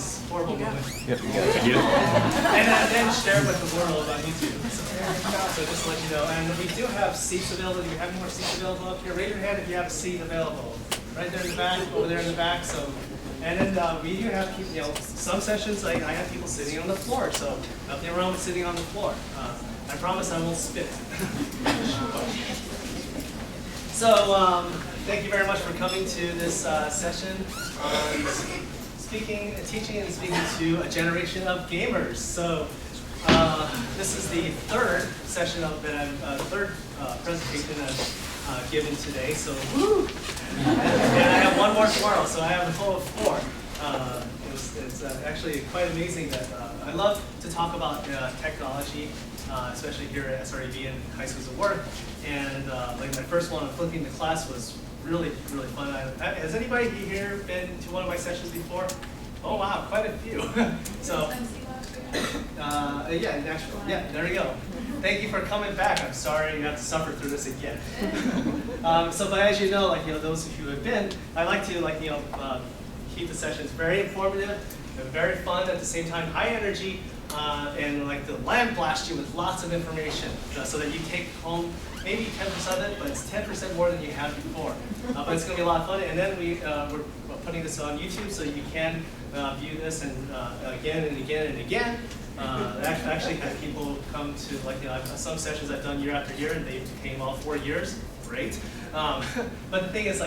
this horrible moment. Yep, you got it. And then share with the world on YouTube. So just to let you know. And we do have seats available. Do you have any more seats available up here? Raise your hand if you have a seat available. Right there in the back, over there in the back. So, and then we do have people, some sessions like I have people sitting on the floor. So nothing wrong with sitting on the floor. I promise I won't spit. So thank you very much for coming to this session on teaching and speaking to a generation of gamers. So this is the third session third presentation I've given today. So woo! And I have one more tomorrow, so I have a total of 4. It's actually quite amazing that I love to talk about technology, especially here at SREB and High Schools of Work. And like my first one on flipping the class was really, really fun. Has anybody here been to one of my sessions before? Oh wow, quite a few. So, yeah, Nashville. Yeah, there we go. Thank you for coming back. I'm sorry you have to suffer through this again. But as you know, those of you who have been, I like to keep the sessions very informative, very fun at the same time, high energy, and like to lambaste you with lots of information, so that you take home maybe 10% of it, but it's 10% more than you had before. But it's going to be a lot of fun. And then we're putting this on YouTube, so you can view this and again and again and again. I actually had people come to some sessions I've done year after year, and they came all 4 years. Great. But the thing is,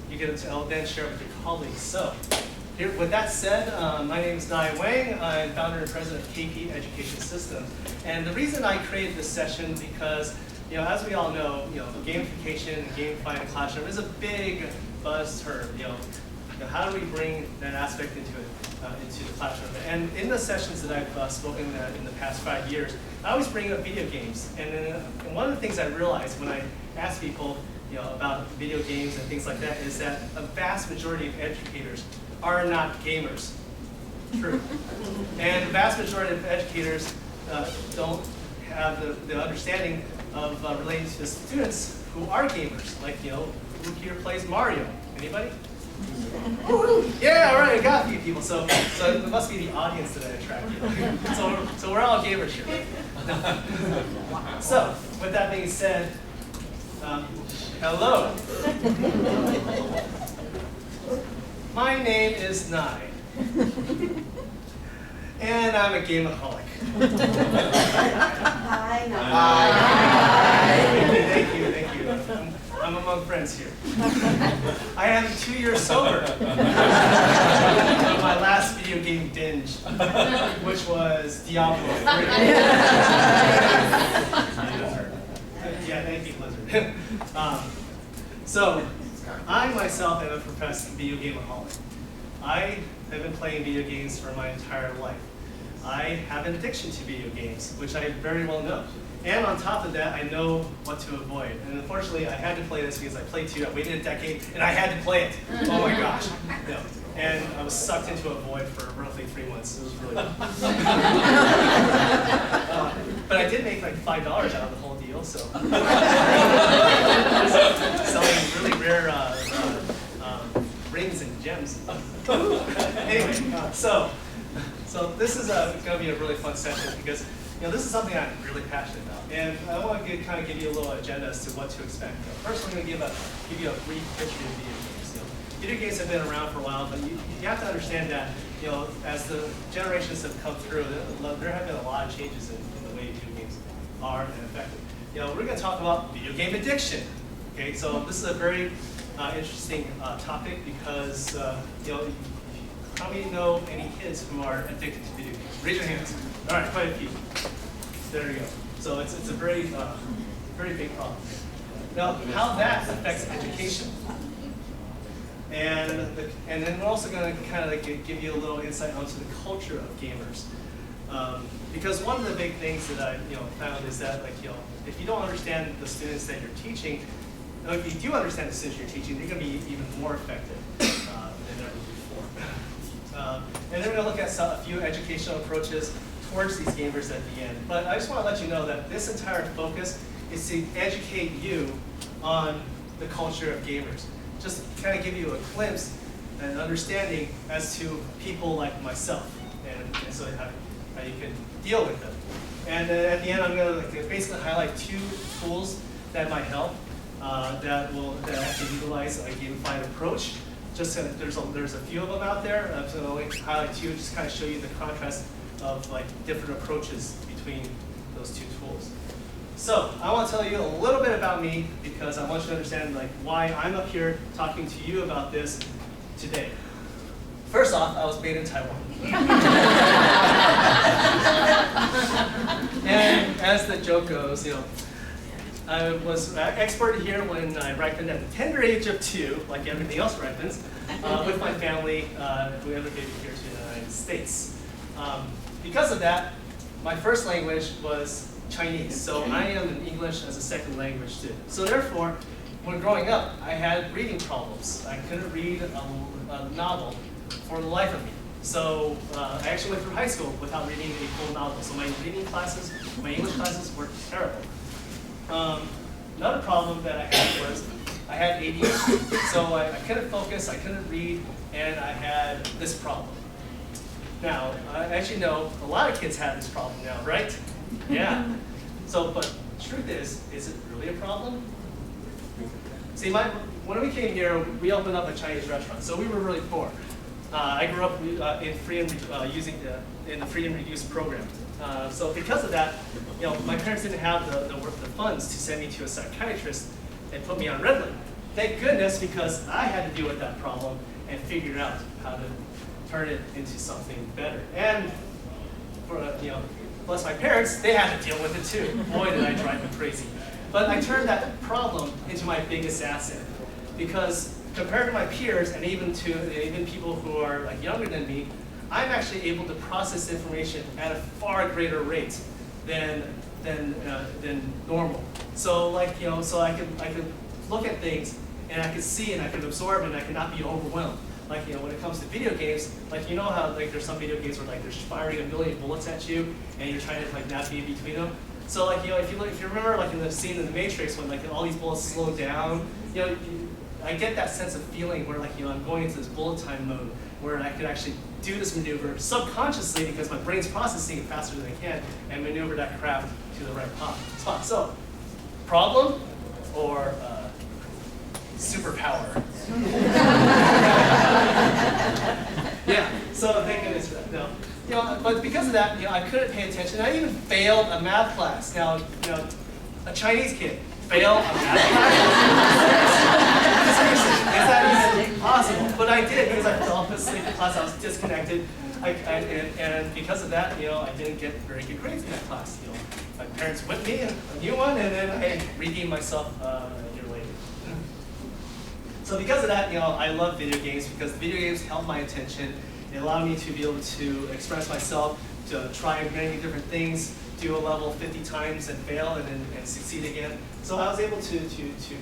you can then share with your colleagues. So, with that said, my name is Wang. I'm founder and president of KP Education Systems. And the reason I created this session because, as we all know, gamification and gamifying the classroom is a big buzz term. How do we bring that aspect into the classroom? And in the sessions that I've spoken in the past 5 years, I always bring up video games. And one of the things I realized when I ask people, about video games and things like that is that a vast majority of educators are not gamers. True. And the vast majority of educators don't have the understanding of relating to the students who are gamers. Who here plays Mario? Anybody? Yeah, all right, I got a few people. So it must be the audience that I attract. So we're all gamers here. So with that being said, hello. My name is Nai, and I'm a gameaholic. Hi, Nai. Hi. Thank you. I'm among friends here. I am 2 years sober of my last video game binge, which was Diablo 3. Yeah, thank you, Blizzard. So, I myself am a professed video gameaholic. I have been playing video games for my entire life. I have an addiction to video games, which I very well know. And on top of that, I know what to avoid. And unfortunately, I had to play this because I played 2. I waited a decade, and I had to play it. Oh my gosh. No. And I was sucked into a void for roughly 3 months. It was really fun. But I did make like $5 out of the whole deal, so. Selling really rare rings and gems. Anyway, so this is going to be a really fun session because this is something I'm really passionate about, and I want to kind of give you a little agenda as to what to expect. First, I'm going to give you a brief history of video games. Video games have been around for a while, but you have to understand that as the generations have come through, there have been a lot of changes in the way video games are and affected. We're going to talk about video game addiction. Okay, so this is a very interesting topic because how many know any kids who are addicted to video games? Raise your hands. All right, quite a few. There you go. So it's a very big problem. Now, how that affects education, and then we're also going to kind of give you a little insight onto the culture of gamers, because one of the big things that I found is that if you don't understand the students that you're teaching, if you do understand the students you're teaching, they're going to be even more effective than ever before. And then we're going to look at a few educational approaches towards these gamers at the end. But I just want to let you know that this entire focus is to educate you on the culture of gamers. Just kind of give you a glimpse and understanding as to people like myself, and so how you can deal with them. And at the end, I'm going to basically highlight 2 tools that might help, that I can utilize a gamified approach. Just there's a few of them out there, so I'll only highlight 2, just kind of show you the contrast of like different approaches between those 2 tools. So I want to tell you a little bit about me because I want you to understand like why I'm up here talking to you about this today. First off, I was made in Taiwan. And as the joke goes, I was expert here when I ripened at the tender age of 2, like everything else ripens, with my family who immigrated here to the United States. Because of that, my first language was Chinese, so I am an English as a second language student. So therefore, when growing up, I had reading problems. I couldn't read a novel for the life of me. So I actually went through high school without reading a full novel. So my reading classes, my English classes were terrible. Another problem that I had was I had ADHD. So I couldn't focus, I couldn't read, and I had this problem. Now, as you know, a lot of kids have this problem now, right? Yeah. So, but the truth is it really a problem? See, when we came here, we opened up a Chinese restaurant, so we were really poor. I grew up in free and in the free and reduced program. So because of that, my parents didn't have the funds to send me to a psychiatrist and put me on Red Link. Thank goodness, because I had to deal with that problem and figure out how to turn it into something better. And for bless my parents, they had to deal with it too. Boy, did I drive them crazy. But I turned that problem into my biggest asset, because compared to my peers and even people who are like younger than me, I'm actually able to process information at a far greater rate than normal. So so I could look at things and I could see and I could absorb and I could not be overwhelmed. Like when it comes to video games, how there's some video games where they're firing a million bullets at you and you're trying to navigate between them. So if you remember in the scene in the Matrix when all these bullets slow down, I get that sense of feeling where I'm going into this bullet time mode where I could actually do this maneuver subconsciously because my brain's processing it faster than I can and maneuver that craft to the right spot. So, problem or superpower? Yeah. So thank goodness for that. No. But because of that, I couldn't pay attention. I even failed a math class. Now, a Chinese kid fail a math class? Seriously, is that even possible? But I did because I fell asleep in class. I was disconnected, and because of that, I didn't get very good grades in that class. My parents whipped me a new one, and then I redeemed myself a year later. So because of that, I love video games because video games held my attention. It allowed me to be able to express myself, to try many different things, do a level 50 times and fail and succeed again. So I was able to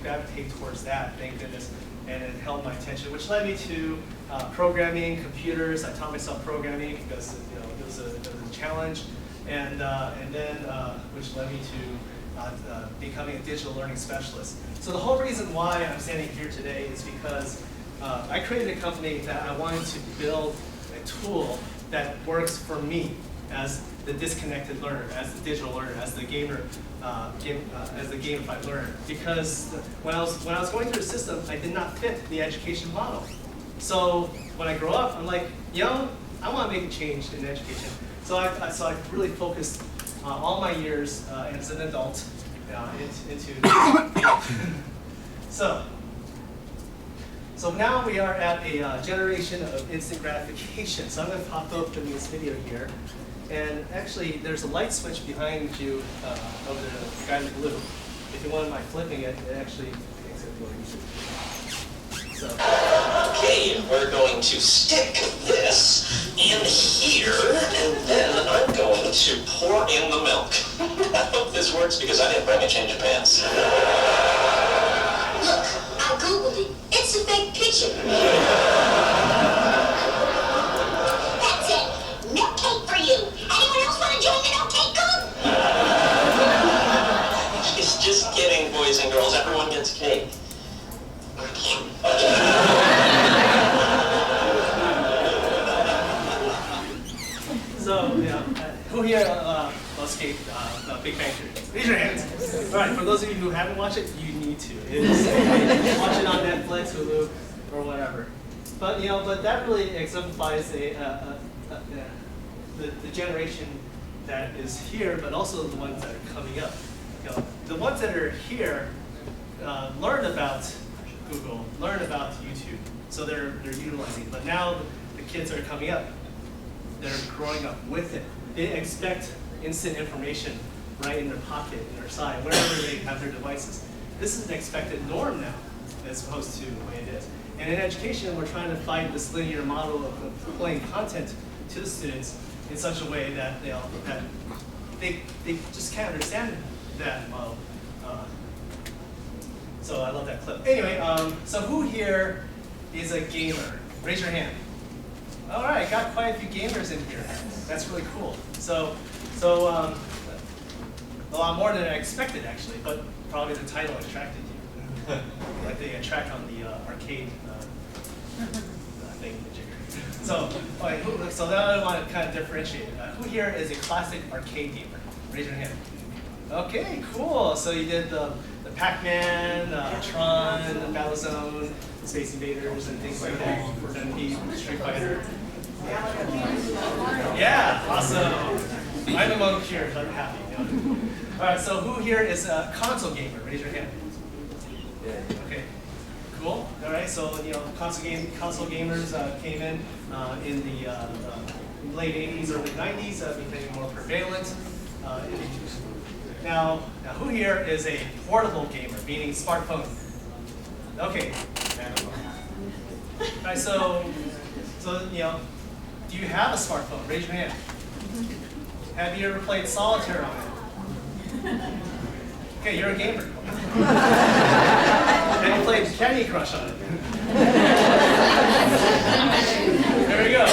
gravitate towards that, thank goodness, and it held my attention, which led me to programming, computers. I taught myself programming because it was a challenge, and then which led me to becoming a digital learning specialist. So the whole reason why I'm standing here today is because I created a company that I wanted to build a tool that works for me as the disconnected learner, as the digital learner, as the gamer, as the gamified learner. Because when I was going through the system, I did not fit the education model. So when I grow up, I'm like, I want to make a change in education. So I really focused all my years as an adult into So now we are at a generation of instant gratification. So I'm going to pop open this video here. And actually, there's a light switch behind you over there, the guy in blue. If you wouldn't mind flipping it, it actually makes it more easy. So. Okay, we're going to stick this in here, and then I'm going to pour in the milk. I hope this works because I didn't bring a change of pants. Look, I Googled it. It's a fake picture. That's it. Milk cake for you. Anyone else want to join the milk cake club? It's just kidding, boys and girls. Everyone gets cake. So, who here escaped Big Bang Theory? Raise your hands. All right, for those of you who haven't watched it, you need to. Watch it on Netflix, Hulu, or whatever. But but that really exemplifies the generation that is here, but also the ones that are coming up. The ones that are here learn about Google, learn about YouTube, so they're utilizing it. But now the kids that are coming up, they're growing up with it. They expect instant information right in their pocket, in their side, wherever they have their devices. This is an expected norm now, as opposed to the way it is. And in education, we're trying to find this linear model of playing content to the students in such a way that they just can't understand that model. So I love that clip. Anyway, so who here is a gamer? Raise your hand. All right, got quite a few gamers in here. That's really cool. So a lot more than I expected, actually, but probably the title attracted you. Like they attract on the arcade thing. So now I want to kind of differentiate. Who here is a classic arcade gamer? Raise your hand. Okay, cool. So you did the Pac-Man, Tron, the Battlezone, Space Invaders, and things like that. MP, Street Fighter. Yeah, awesome. I'm among peers. I'm happy. All right. So who here is a console gamer? Raise your hand. Okay. Cool. All right. So console gamers came in the late '80s, early '90s, becoming more prevalent. Now, who here is a portable gamer, meaning smartphone? Okay. All right. So do you have a smartphone? Raise your hand. Have you ever played solitaire on it? Okay, you're a gamer. Have you played Candy Crush on it? There we go.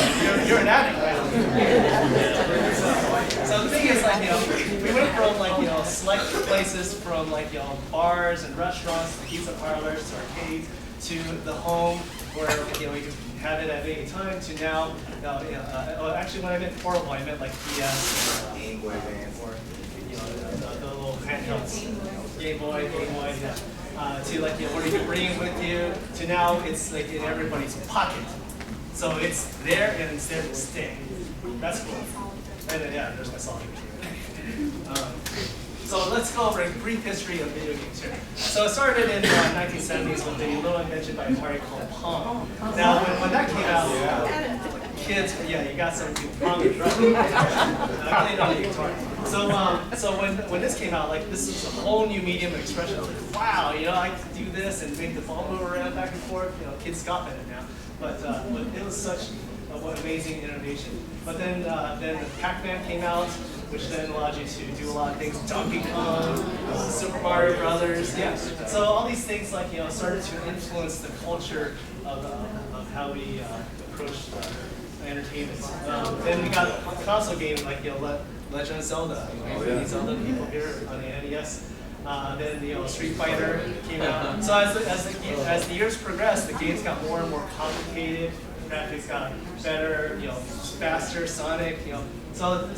You're an addict, right? So the thing is, we went from select places from bars and restaurants, pizza parlors, arcades, to the home where you can have it at any time, to now. Actually, when I meant portable, I meant PS, Game Boy Advance, or the little handhelds, Game Boy, yeah. To where you can bring it with you. To now, it's in everybody's pocket. So it's there and it's there to stay. That's cool. And then, yeah, there's my solitaire. So let's go over a brief history of video games here. So it started in the 1970s with a little invention by Atari called Pong. Now, when that came out, kids, yeah, you got some Pongers, right? I played on the guitar. So when this came out, this is a whole new medium of expression. Wow, I can do this and make the ball move around back and forth. Kids scoff at it now, but it was such an amazing innovation. But then the Pac-Man came out, which then allowed you to do a lot of things. Donkey Kong, Super Mario Brothers, yeah. So all these things started to influence the culture of how we approach entertainment. Then we got console games like Legend of Zelda. Zelda people here on the NES. Then Street Fighter came out. So as the years progressed, the games got more and more complicated. Graphics got better, faster, Sonic, So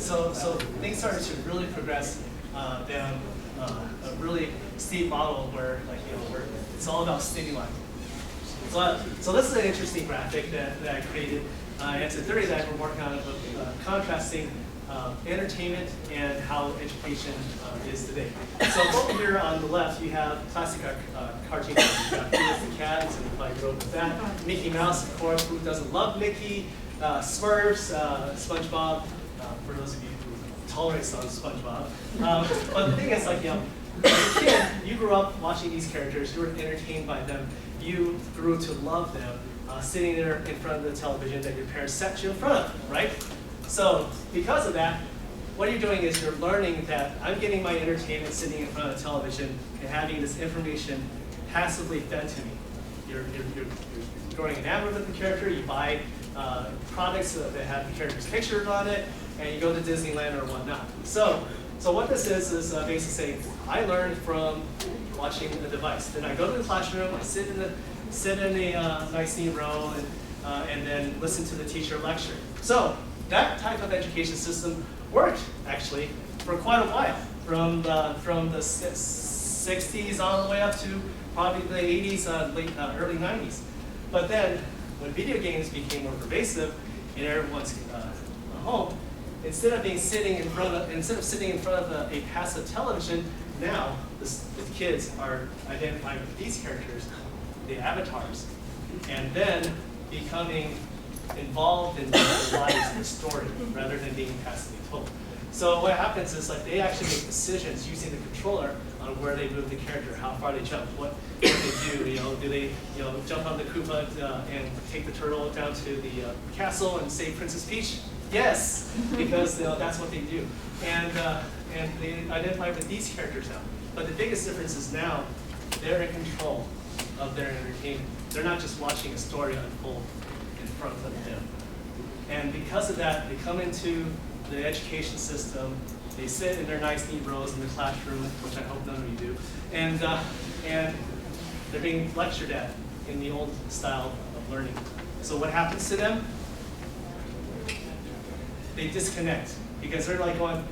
things started to really progress down a really steep model where where it's all about stimuli. So this is an interesting graphic that I created. It's a theory that we're working on of contrasting entertainment and how education is today. So over here on the left, you have classic cartoon. You've got Felix the Cat, so if I grew up with that. Mickey Mouse, of course, who doesn't love Mickey? Smurfs, SpongeBob, for those of you who tolerate some SpongeBob. But the thing is, as a kid, you grew up watching these characters, you were entertained by them, you grew to love them, sitting there in front of the television that your parents set you in front of, right? So because of that, what you're doing is you're learning that I'm getting my entertainment sitting in front of the television and having this information passively fed to me. You're growing enamored with the character, you buy products that have the character's picture on it, and you go to Disneyland or whatnot. So what this is basically saying, I learned from watching the device. Then I go to the classroom, I sit in a nice neat row, and then listen to the teacher lecture. So that type of education system worked actually for quite a while, from the 60s all the way up to probably the 80s, early 90s. But then when video games became more pervasive in everyone's home, instead of sitting in front of a passive television, now the kids are identifying with these characters, the avatars, and then becoming involved in their lives and the story rather than being passively told. So what happens is like they actually make decisions using the controller on where they move the character, how far they jump, what they do. Do they jump on the Koopa and take the turtle down to the castle and save Princess Peach? Yes, because that's what they do. And they identify with these characters now. But the biggest difference is now they're in control of their entertainment. They're not just watching a story unfold in front of them. And because of that, they come into the education system, they sit in their nice neat rows in the classroom, which I hope none of you do, and they're being lectured at in the old style of learning. So what happens to them? They disconnect, because they're like going,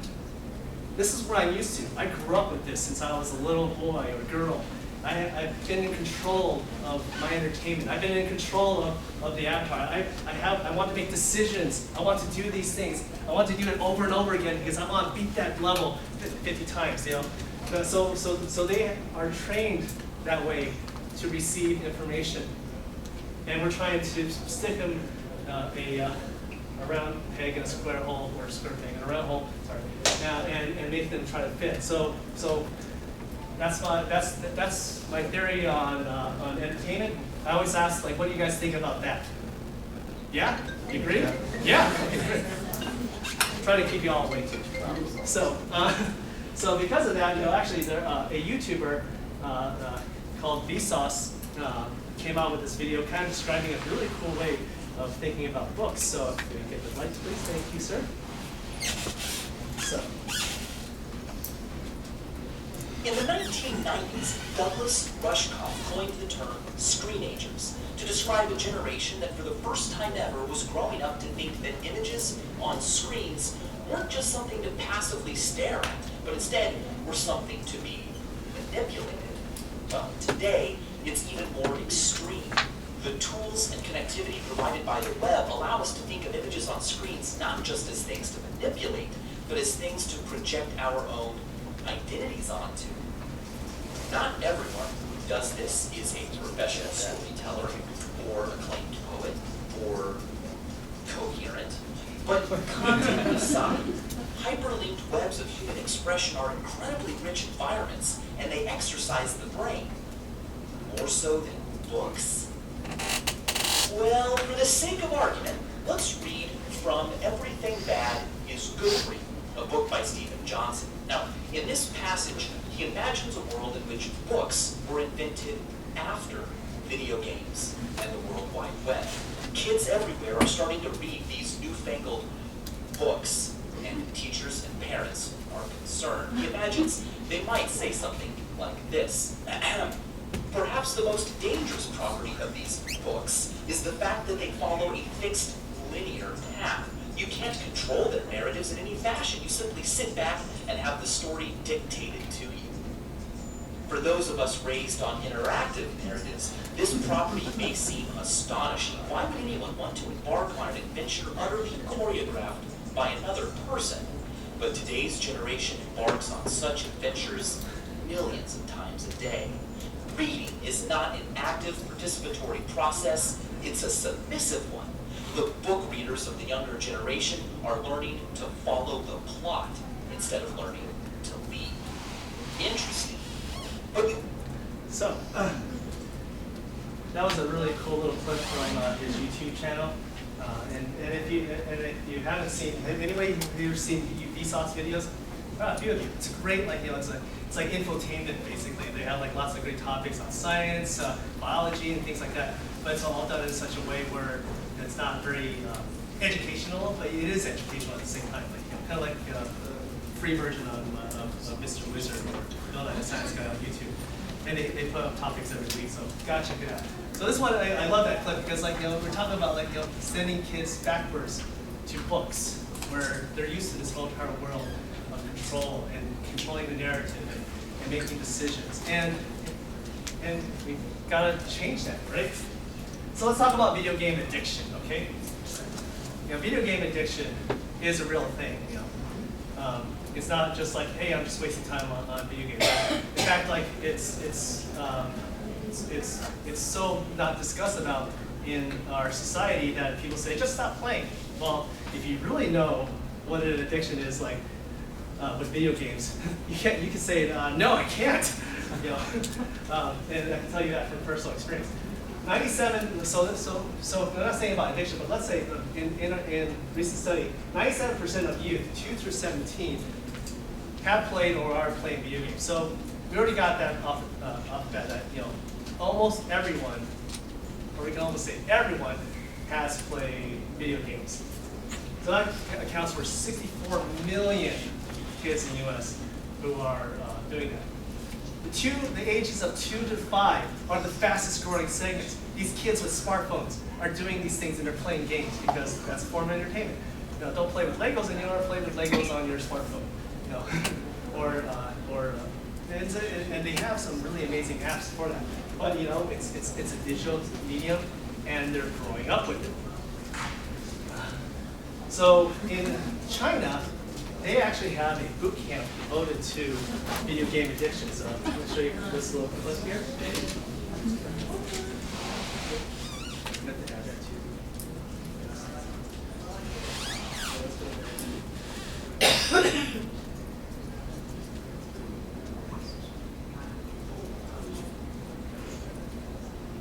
this is what I'm used to. I grew up with this since I was a little boy or girl. I've been in control of my entertainment. I've been in control of the avatar. I want to make decisions. I want to do these things. I want to do it over and over again because I want to beat that level 50 times. So they are trained that way to receive information, and we're trying to stick them a round peg in a square hole, or a square peg in a round hole. Sorry, and make them try to fit. So that's my theory on entertainment. I always ask, like, what do you guys think about that? Yeah? You agree? Yeah. Try to keep you all awake too. So because of that, actually, there a YouTuber called Vsauce came out with this video, kind of describing a really cool way of thinking about books. So if we get the lights, please. Thank you, sir. So. In the 1990s, Douglas Rushkoff coined the term screenagers to describe a generation that for the first time ever was growing up to think that images on screens weren't just something to passively stare at, but instead were something to be manipulated. Well, today, it's even more extreme. The tools and connectivity provided by the web allow us to think of images on screens not just as things to manipulate, but as things to project our own identities onto. Not everyone who does this is a professional storyteller, or acclaimed poet, or coherent. But content aside, hyperlinked webs of human expression are incredibly rich environments, and they exercise the brain. More so than books? Well, for the sake of argument, let's read from Everything Bad is Good For You, a book by Stephen Johnson. Now, in this passage, he imagines a world in which books were invented after video games and the World Wide Web. Kids everywhere are starting to read these newfangled books, and teachers and parents are concerned. He imagines they might say something like this. Perhaps the most dangerous property of these books is the fact that they follow a fixed linear path. You can't control their narratives in any fashion. You simply sit back and have the story dictated to you. For those of us raised on interactive narratives, this property may seem astonishing. Why would anyone want to embark on an adventure utterly choreographed by another person? But today's generation embarks on such adventures millions of times a day. Reading is not an active participatory process, it's a submissive one. The book readers of the younger generation are learning to follow the plot instead of learning to lead. Interesting. But So, that was a really cool little clip from his YouTube channel. And if you haven't seen, anybody who's seen Vsauce videos? A few of you. It's great, it's like infotainment basically. They have like lots of great topics on science, biology, and things like that. But it's all done in such a way where it's not very educational, but it is educational at the same time. Kind of like the free version of Mr. Wizard or Bill Nye the Science Guy on YouTube. And they put up topics every week, so gotta check it out. So this one, I love that clip because we're talking about sending kids backwards to books, where they're used to this whole entire world of control and controlling the narrative and making decisions. And we've got to change that, right? So let's talk about video game addiction, okay? Video game addiction is a real thing. It's not just like, hey, I'm just wasting time on video games. In fact, like it's so not discussed about in our society that people say, just stop playing. Well, if you really know what an addiction is like with video games, you can say, no, I can't. And I can tell you that from personal experience. 97. So I'm not saying about addiction, but let's say in a recent study, 97% of youth, 2 through 17, have played or are playing video games. So we already got that off the bat that almost everyone, or we can almost say everyone, has played video games. So that accounts for 64 million kids in the U.S. who are doing that. The ages of 2 to 5 are the fastest growing segments. These kids with smartphones are doing these things and they're playing games because that's a form of entertainment. Don't play with Legos and play with Legos on your smartphone. And they have some really amazing apps for that. But it's a digital medium and they're growing up with it. So in China, they actually have a boot camp devoted to video game addiction. So I'm going to show you this little clip here.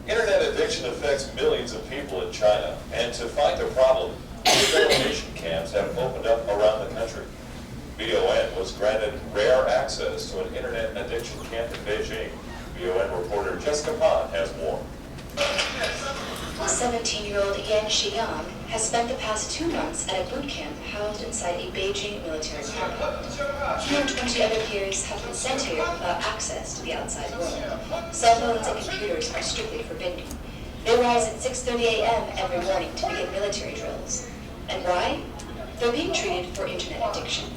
Internet addiction affects millions of people in China, and to fight the problem, rehabilitation camps have opened up around the country. VON was granted rare access to an internet addiction camp in Beijing. VON reporter Jessica Pan has more. 17-year-old Yan Xiang has spent the past 2 months at a boot camp housed inside a Beijing military compound. He and 20 other peers have been sent here without access to the outside world. Cell phones and computers are strictly forbidden. They rise at 6:30 a.m. every morning to begin military drills. And why? They're being treated for internet addiction.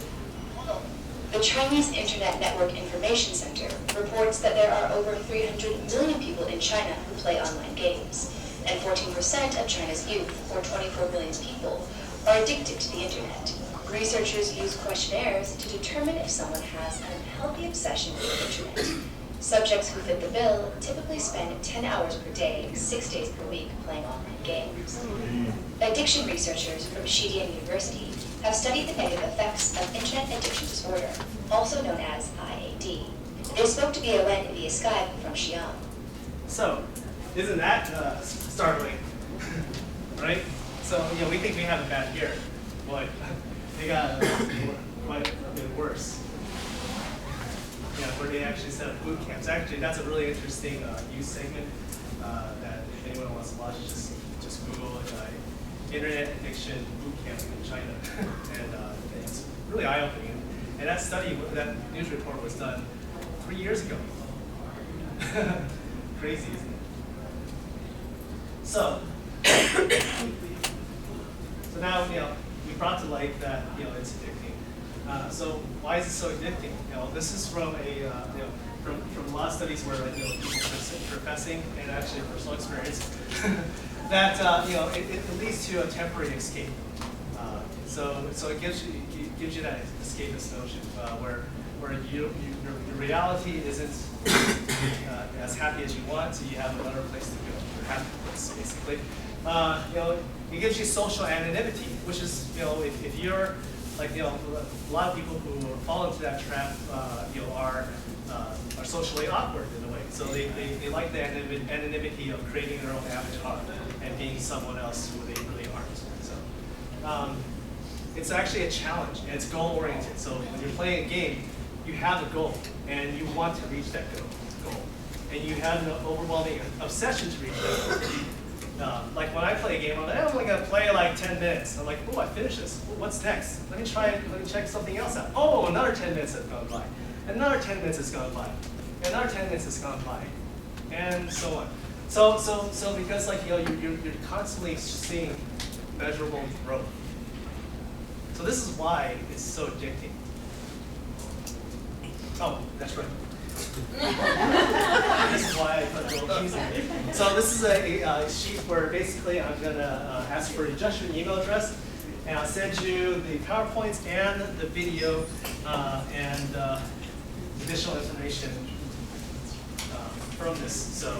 The Chinese Internet Network Information Center reports that there are over 300 million people in China who play online games, and 14% of China's youth, or 24 million people, are addicted to the internet. Researchers use questionnaires to determine if someone has an unhealthy obsession with the internet. Subjects who fit the bill typically spend 10 hours per day, 6 days per week playing online games. Addiction researchers from Xidian University have studied the negative effects of internet addiction disorder, also known as IAD. They spoke to VON via Skype from Xi'an. So, isn't that startling, right? So, we think we have it bad here. Boy, they got quite a bit worse. Where they actually set up boot camps. Actually, that's a really interesting news segment that if anyone wants to watch, just Google internet addiction boot camp in China, and it's really eye-opening. And that study, that news report was done 3 years ago. Crazy, isn't it? So now we brought to light that it's addicting. So why is it so addicting? This is from from a lot of studies where people professing and actually personal experience that it leads to a temporary escape. So it gives you that escapist notion where your reality isn't as happy as you want, so you have another place to go. Your happy place, basically. It gives you social anonymity, which is if you're like a lot of people who fall into that trap are socially awkward in a way. So they like the anonymity of creating their own avatar and being someone else who they really aren't. So it's actually a challenge and it's goal oriented. So when you're playing a game, you have a goal and you want to reach that goal, and you have an overwhelming obsession to reach that goal. Like when I play a game, I'm like, I'm only gonna play like 10 minutes. I'm like, oh, I finished this. What's next? Let me check something else out. Oh, another 10 minutes has gone by. Another 10 minutes has gone by. Another 10 minutes has gone by, and so on. So because you're constantly seeing measurable growth, So this is why it's so addicting. Oh, that's right. This is why I put the little keys in it. So this is a sheet where basically I'm going to ask for just your email address, and I'll send you the PowerPoints and the video and additional information from this. So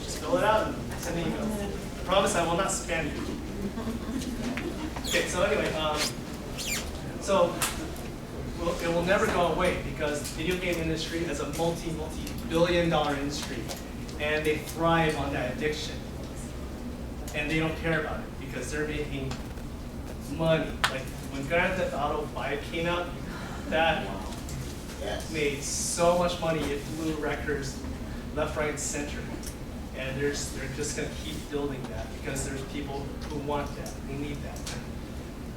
just fill it out and send an email. I promise I will not spam you. Okay, so anyway, it will never go away because the video game industry is a multi-billion-dollar industry, and they thrive on that addiction. And they don't care about it because they're making money. Like when Grand Theft Auto 5 came out, that made so much money it blew records left, right, and center. And they're just going to keep building that because there's people who want that, who need that.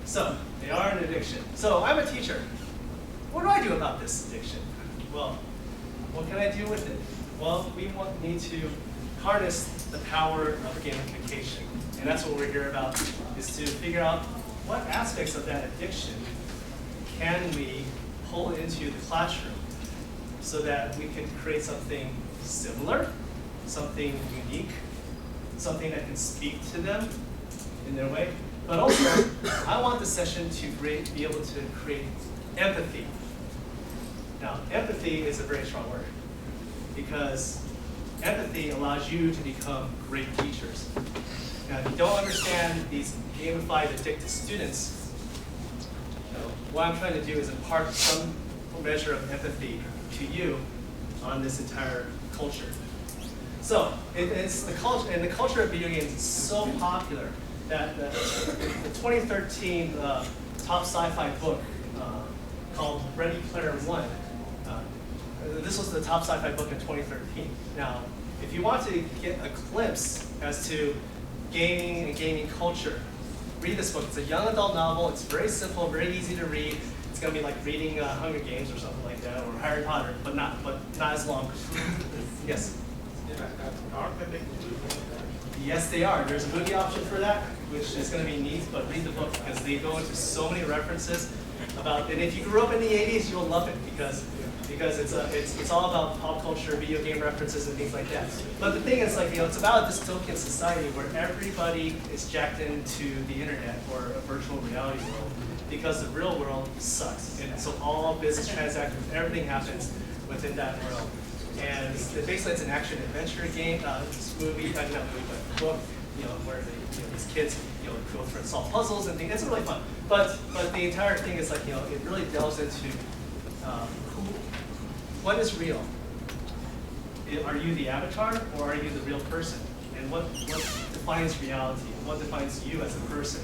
So they are an addiction. So I'm a teacher. What do I do about this addiction? Well, what can I do with it? Well, we need to harness the power of gamification. And that's what we're here about, is to figure out what aspects of that addiction can we pull into the classroom so that we can create something similar, something unique, something that can speak to them in their way. But also, I want the session to be able to create empathy. Now, empathy is a very strong word because empathy allows you to become great teachers. Now, if you don't understand these gamified, addicted students, what I'm trying to do is impart some measure of empathy to you on this entire culture. So, it's the culture, and the culture of video games is so popular that the 2013 top sci-fi book called Ready Player One, this was the top sci-fi book in 2013. Now, if you want to get a glimpse as to gaming and gaming culture, read this book. It's a young adult novel. It's very simple, very easy to read. It's going to be like reading Hunger Games or something like that, or Harry Potter, but not as long. Yes? Yes, they are. There's a movie option for that, which is going to be neat, but read the book because they go into so many references about, and if you grew up in the 80s, you'll love it because it's all about pop culture, video game references, and things like that. But the thing is, like, it's about a dystopian society where everybody is jacked into the internet or a virtual reality world because the real world sucks. And so all business transactions, everything happens within that world. And basically, it's an action adventure game. This movie, not movie, but book, where these kids, go through and solve puzzles and things. It's really fun. But the entire thing is like, it really delves into what is real. Are you the avatar or are you the real person? And what defines reality? And what defines you as a person?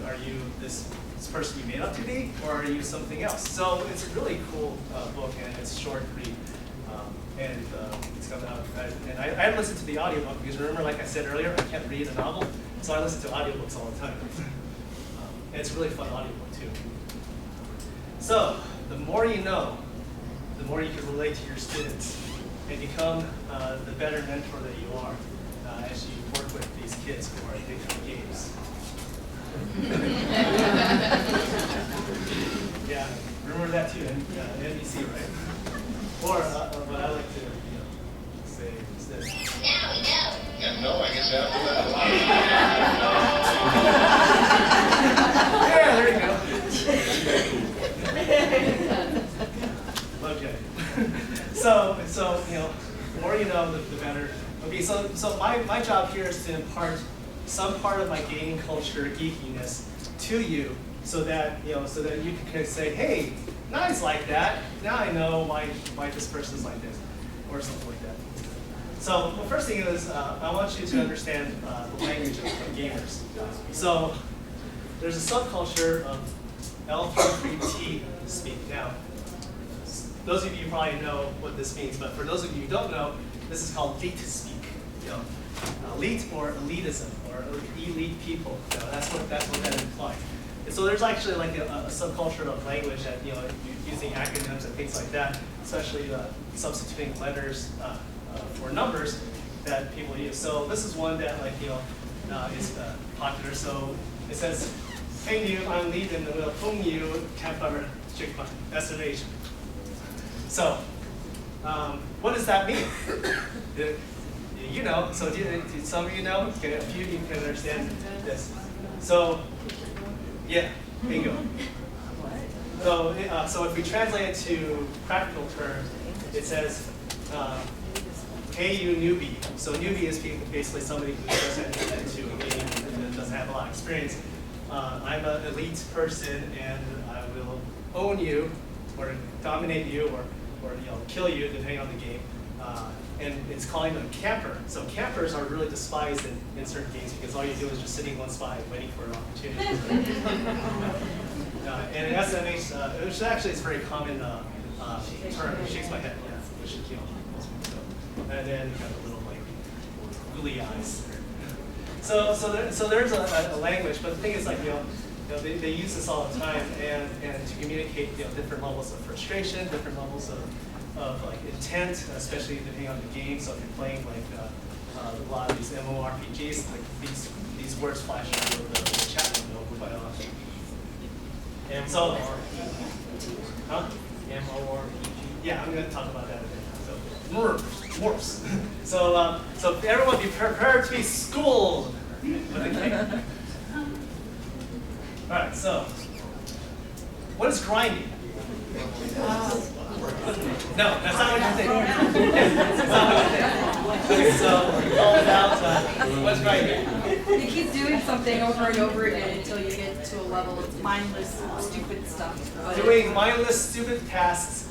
Are you this person you made up to be, or are you something else? So it's a really cool book, and it's short read, and it's coming out. And I listened to the audiobook because remember, like I said earlier, I can't read a novel, so I listen to audiobooks all the time. And it's a really fun audiobook too. So the more you know, the more you can relate to your students and become the better mentor that you are as you work with these kids who are addicted to games. Yeah, remember that too, NBC, right? Or what I like to say is this. Now we know. Yeah, no, I guess after that. Yeah, there you go. Okay. So the more you know, the better. Okay, so my job here is to impart some part of my gaming culture geekiness to you, so that you can say, hey, now he's like that. Now I know why this person's like this, or something like that. So the first thing is I want you to understand the language of gamers. So there's a subculture of L33T speak. Now, those of you probably know what this means, but for those of you who don't know, this is called elite speak. Elite or elitism, or elite people. That's what that implies. And so there's actually like a subculture of language that using acronyms and things like that, especially substituting letters for numbers that people use. So this is one that is popular. So it says, "Hey you, I'm leaving the will phone you campfire chickpot." SREB. So what does that mean? You know. So do some of you know? Okay, a few of you can understand this. So yeah, bingo. So, so if we translate it to practical terms, it says, "Hey, you newbie." So newbie is basically somebody who doesn't get into a game and doesn't have a lot of experience. I'm an elite person, and I will own you, or dominate you, or kill you, depending on the game. And it's calling them camper. So campers are really despised in certain games because all you do is just sitting in one spot and waiting for an opportunity. And in SMH, which actually is a very common term, it shakes my head, yeah, which is, most people know. And then you got the little like googly eyes. So there's a language, but the thing is like they use this all the time and to communicate different levels of frustration, different levels of like intent, especially depending on the game. So if you're playing like a lot of these MMORPGs, like these words flash over the chat window quite often. So, huh? MMORPG. Yeah, I'm going to talk about that a bit. So, morphs. So, so everyone be prepared to be schooled with a K. All right. So, what is grinding? No, that's not what you think. That's not what you think. Okay, so all about what's grinding. You keep doing something over and over again until you get to a level of mindless, stupid stuff. Doing mindless, stupid tasks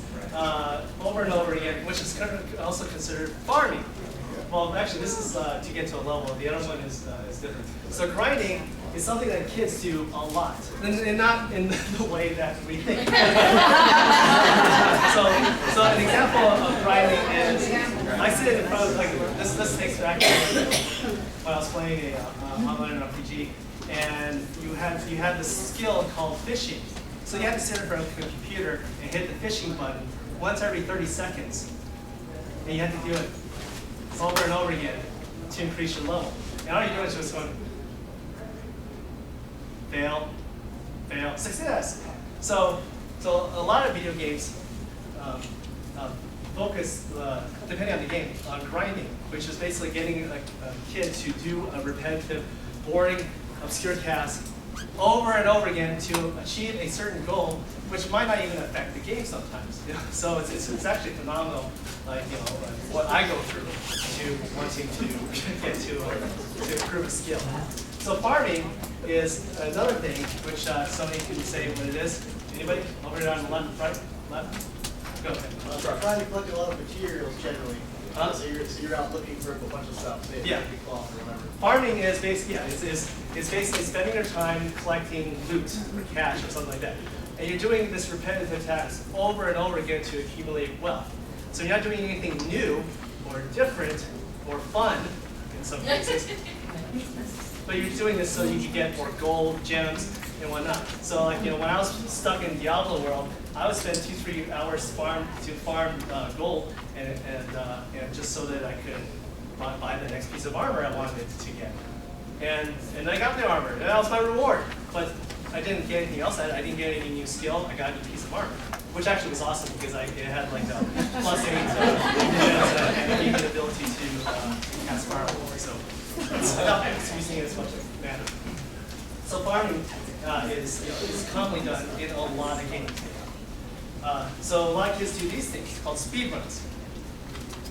over and over again, which is also considered farming. Well, actually, this is to get to a level. The other one is different. So grinding is something that kids do a lot, and not in the way that we think. So an example of grinding is I sit in front of like this takes back to when I was playing a online RPG, and you had this skill called fishing. So you had to sit in front of a computer and hit the fishing button once every 30 seconds, and you had to do it over and over again to increase your level. And all you're doing is just going fail, fail, success. So a lot of video games focus, depending on the game, on grinding, which is basically getting a kid to do a repetitive, boring, obscure task over and over again to achieve a certain goal, which might not even affect the game sometimes. So it's actually phenomenal, like what I go through to wanting to get to improve a skill. So farming is another thing which somebody can say what it is. Anybody? Over there on the left, right, left. Go ahead. Trying to collect a lot of materials generally. Huh? So you're out looking for a bunch of stuff. Say Yeah. cloth or whatever. Farming is basically it's basically spending your time collecting loot or cash or something like that, and you're doing this repetitive task over and over again to accumulate wealth. So you're not doing anything new or different or fun in some cases, but you're doing this so you can get more gold, gems, and whatnot. So like when I was stuck in Diablo world, I would spend 2-3 hours farm gold and just so that I could buy the next piece of armor I wanted to get. And I got the armor, and that was my reward. But I didn't get anything else. I didn't get any new skill. I got a new piece of armor, which actually was awesome because it had like a +8 and it gave me the ability to cast fireball. So it's using it as much as mana. So farming is commonly done in a lot of games. So a lot of kids do these things called speed runs.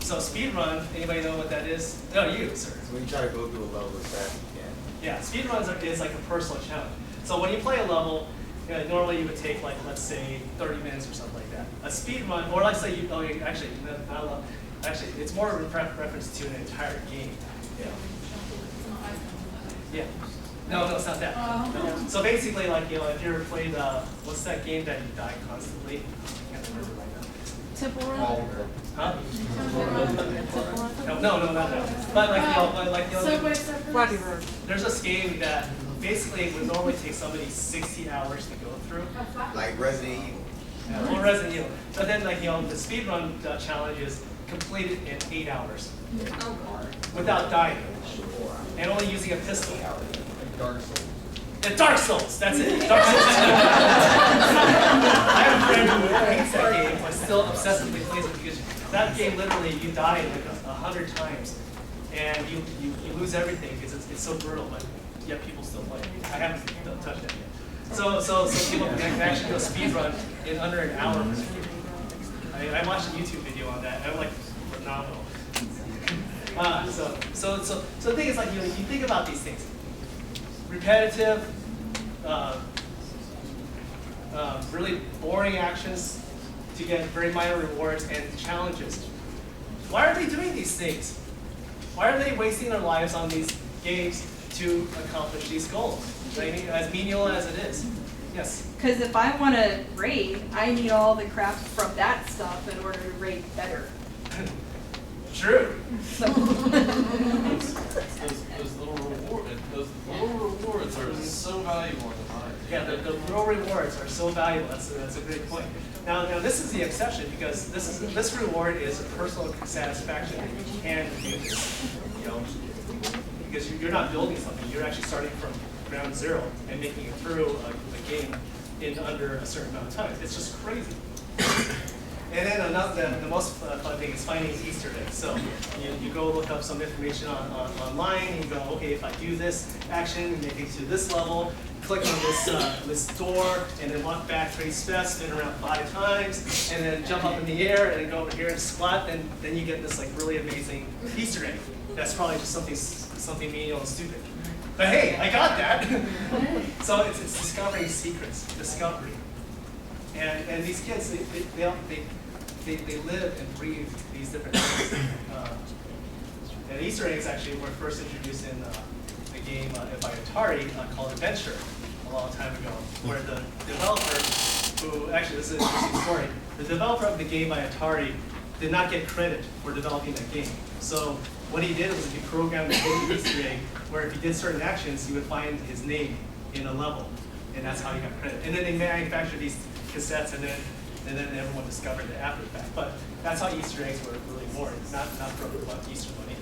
So speed run, anybody know what that is? No, you, sir. So when you try to go through a level as fast as you can. Yeah, speed runs is like a personal challenge. So when you play a level, normally you would take like, let's say 30 minutes or something like that. A speed run, or let's say actually, it's more of a reference to an entire game. Yeah. No, it's not that. No. So basically, like if you ever played, what's that game that you die constantly? I can't remember right now. Temple Run? Huh? Temple Run? No, not that. But Subway Surfers? Flappy Bird. there's this game that basically would normally take somebody 60 hours to go through. Like Resident Evil. Or Resident Evil. But then the speedrun challenge is completed in 8 hours Oh, God. without dying, and only using a pistol. Dark Souls. And Dark Souls, that's it. Dark Souls. I have a friend who hates that game, but still obsessively plays it because that game literally you die like 100 times, and you lose everything because it's so brutal, but yet people still play it. I haven't touched it yet. So people can actually do a speed run in under an hour. I watched a YouTube video on that, and I'm like, phenomenal. So the thing is, like, you think about these things. Repetitive, really boring actions to get very minor rewards and challenges. Why are they doing these things? Why are they wasting their lives on these games to accomplish these goals? I mean, as menial as it is. Yes? Because if I want to raid, I need all the crap from that stuff in order to raid better. True. So Those little rewards are so valuable in the mind. Yeah, the little rewards are so valuable. That's a great point. Now this is the exception because this reward is a personal satisfaction that you can do this, because you're not building something. You're actually starting from ground zero and making it through a game in under a certain amount of time. It's just crazy. And then the most fun thing is finding Easter eggs. So you go look up some information online, and you go, okay, if I do this action, make it to this level, click on this door, and then walk back 3 steps, spin around 5 times, and then jump up in the air, and then go over here and squat, then you get this like really amazing Easter egg. That's probably just something menial and stupid. But hey, I got that. So it's discovering secrets, discovery. And these kids, they live and breathe these different things. And Easter eggs actually were first introduced in a game by Atari called Adventure a long time ago, where the developer, who actually this is an interesting story, the developer of the game by Atari did not get credit for developing that game. So what he did was he programmed a hidden Easter egg where if he did certain actions, he would find his name in a level, and that's how he got credit. And then they manufactured these cassettes, and then everyone discovered it after the fact. But that's how Easter eggs were really born, not from Easter Bunny.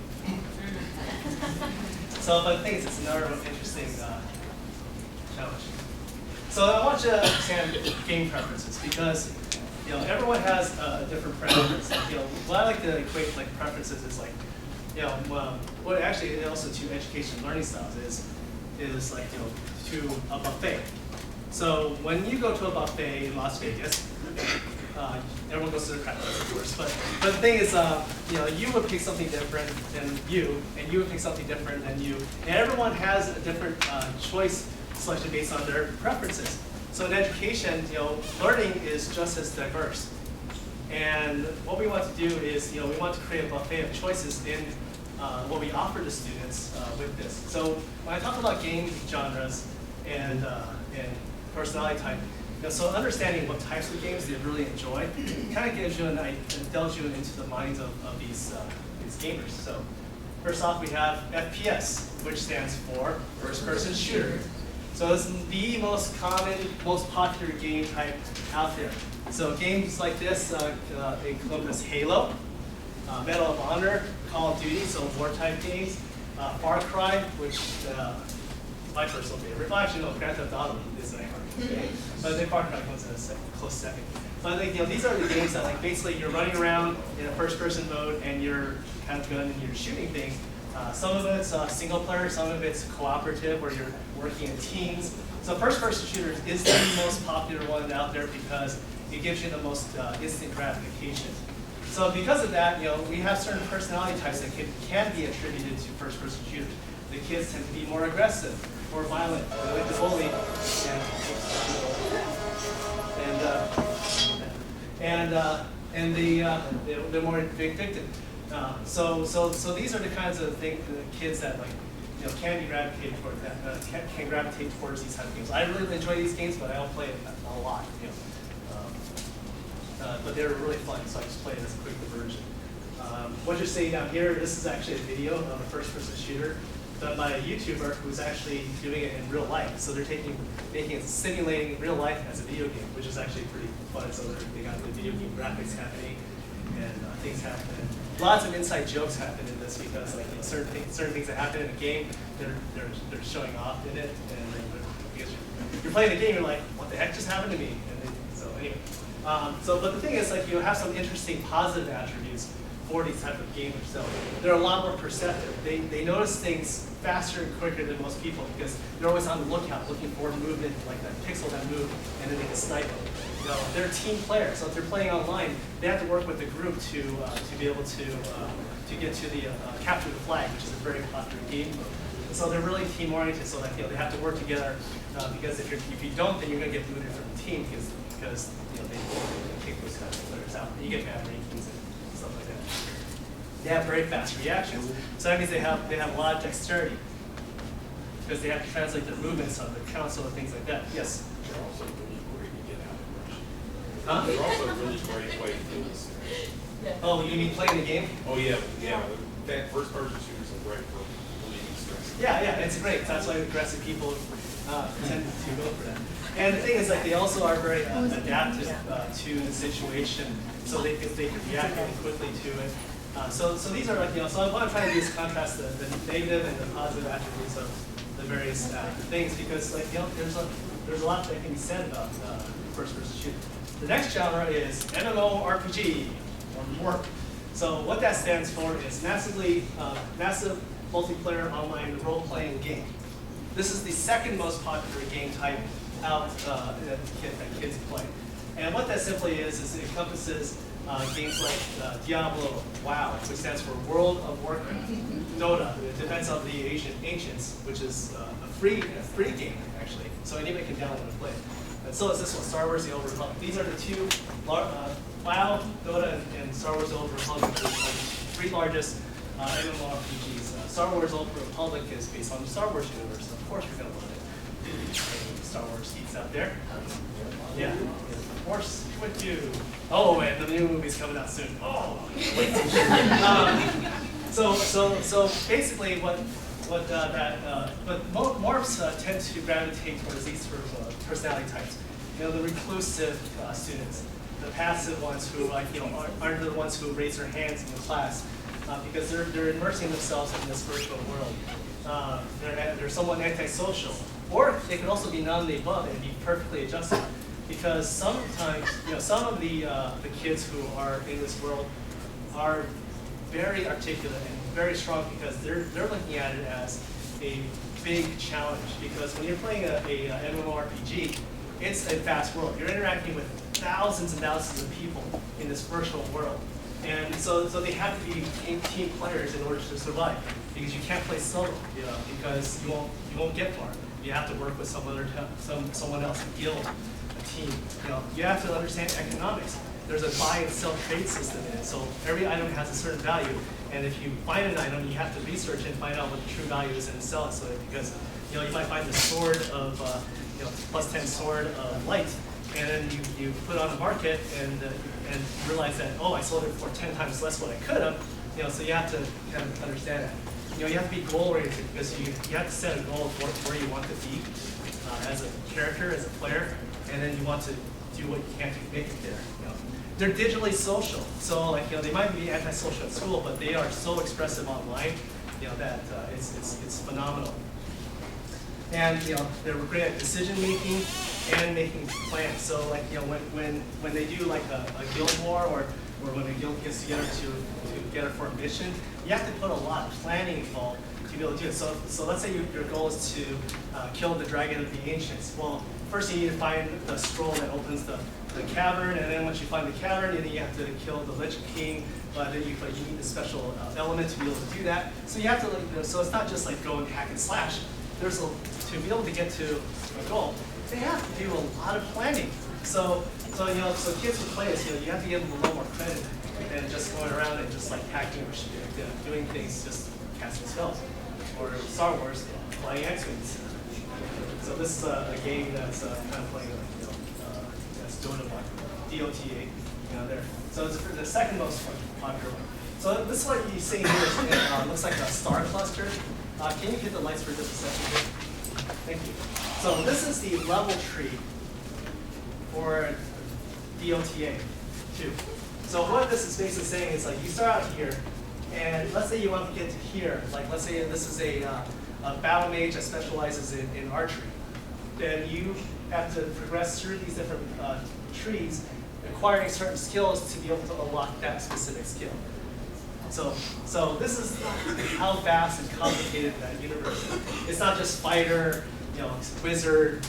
So, but the thing is, it's another interesting challenge. So I want you to understand game preferences because everyone has different preferences. What I like to equate like preferences is like what actually also to education learning styles is like to a buffet. So when you go to a buffet in Las Vegas, everyone goes to the crab place, of course. But the thing is, you would pick something different than you, and you would pick something different than you, and everyone has a different choice selection based on their preferences. So in education, learning is just as diverse. And what we want to do is, we want to create a buffet of choices in what we offer to students with this. So when I talk about game genres and personality type, so understanding what types of games they really enjoy kind of gives you delves you into the minds of these gamers. So first off, we have FPS, which stands for first-person shooter. So this is the most common, most popular game type out there. So games like this encompass Halo, Medal of Honor, Call of Duty, so war-type games, Far Cry, which my personal favorite. Well, actually, no, Grand Theft Auto is my favorite. But then Far Cry comes in a close second. But I think these are the games that like basically you're running around in a first-person mode and you're kind of gun and you're shooting things. Some of it's single player, some of it's cooperative where you're working in teams. So first-person shooters is the most popular one out there because it gives you the most instant gratification. So because of that, we have certain personality types that can be attributed to first-person shooters. The kids tend to be more aggressive, more violent, they like to bully, and they're more vindictive. So these are the kinds of things, kids that like can be gravitated toward that, can gravitate towards these type of games. I really enjoy these games, but I don't play it a lot. But they're really fun, so I just play it as a quick diversion. What you're seeing down here, this is actually a video of a first-person shooter done by a YouTuber who's actually doing it in real life. So they're making it simulating real life as a video game, which is actually pretty fun. So they got the video game graphics happening. and things happen. And lots of inside jokes happen in this because like certain things that happen in a game, they're showing off in it, and then because you're playing the game, you're like, what the heck just happened to me? And then, so anyway, but the thing is, like, you have some interesting positive attributes for these type of gamers. So they're a lot more perceptive. They notice things faster and quicker than most people because they're always on the lookout, looking for movement, like that pixel that move, and then they can snipe them. You know, they're team players, so if they're playing online, they have to work with the group to be able to get to the capture the flag, which is a very popular game mode. So they're really team oriented, so that they have to work together because if you don't, then you're going to get booted from the team because they take those kind of players out. You get bad rankings and stuff like that. They have very fast reactions, so that means they have a lot of dexterity because they have to translate their movements on their council and things like that. Yes. They're also really great to get out of rush. Huh? They're also really great way to do this. Oh, you mean playing the game? Oh yeah. That first person shooters are great for relieving stress. Yeah, it's great. That's why aggressive people tend to go for that. And the thing is, like, they also are very adaptive to the situation, so they can react really quickly to it. So these are like, so what I'm trying to do is contrast the negative and the positive attributes of the various things because, like, there's a lot that can be said about first-person shooter. The next genre is MMORPG, or MORP. So what that stands for is massive multiplayer online role-playing game. This is the second most popular game type out that kids play. And what that simply is it encompasses games like Diablo, WoW, which stands for World of Warcraft, Dota, the Defense of the Ancients, which is a free game, actually, so anybody can download and play it. And so is this one, Star Wars: The Old Republic. These are the two, WoW, Dota, and Star Wars: The Old Republic, which are the three largest MMORPGs. Star Wars: The Old Republic is based on the Star Wars universe, so of course you're going to love it. Any Star Wars geeks out there? Yeah, of course you would do. Oh, and the new movie's coming out soon. Oh, wait. So basically, what morphs tend to gravitate towards these sort of personality types. The reclusive students, the passive ones who aren't the ones who raise their hands in the class because they're immersing themselves in this virtual world. They're somewhat antisocial, or they could also be none of the above and be perfectly adjusted. Because sometimes, some of the kids who are in this world are very articulate and very strong because they're looking at it as a big challenge. Because when you're playing a MMORPG, it's a fast world. You're interacting with thousands and thousands of people in this virtual world. And so they have to be team players in order to survive. Because you can't play solo, because you won't get far. You have to work with someone else, a guild. Team. You have to understand economics. There's a buy and sell trade system in it. So every item has a certain value, and if you find an item, you have to research and find out what the true value is and sell it. So because you might find the sword of +10 sword of light, and then you put it on the market and realize that I sold it for 10 times less what I could have. So you have to kind of understand that. You have to be goal oriented because you have to set a goal of where you want to be as a character, as a player. And then you want to do what you can to make it there. They're digitally social, so they might be antisocial at school, but they are so expressive online, that it's phenomenal. And they're great at decision making and making plans. So when they do like a guild war or when a guild gets together to for a mission, you have to put a lot of planning involved to be able to do it. So let's say your goal is to kill the dragon of the ancients. Well, first you need to find the scroll that opens the cavern, and then once you find the cavern, then you have to kill the Lich King. But then you need a special element to be able to do that. So you have to, so it's not just like go and hack and slash. To be able to get to a goal, they have to do a lot of planning. So kids who play this, you have to give them a little more credit than just going around and just like hacking or doing things, just casting spells. Or Star Wars, flying X-Wings. So this is a game that's kind of playing that's Dota 1, DOTA, there. So it's the second most popular one. So this is what you see here. Looks like a star cluster. Can you hit the lights for just a second here? Thank you. So this is the level tree for DOTA 2. So what this is basically saying is like you start out here, and let's say you want to get to here. Like let's say this is a battle mage that specializes in archery. Then you have to progress through these different trees, acquiring certain skills to be able to unlock that specific skill. So this is how vast and complicated that universe is. It's not just fighter, wizard,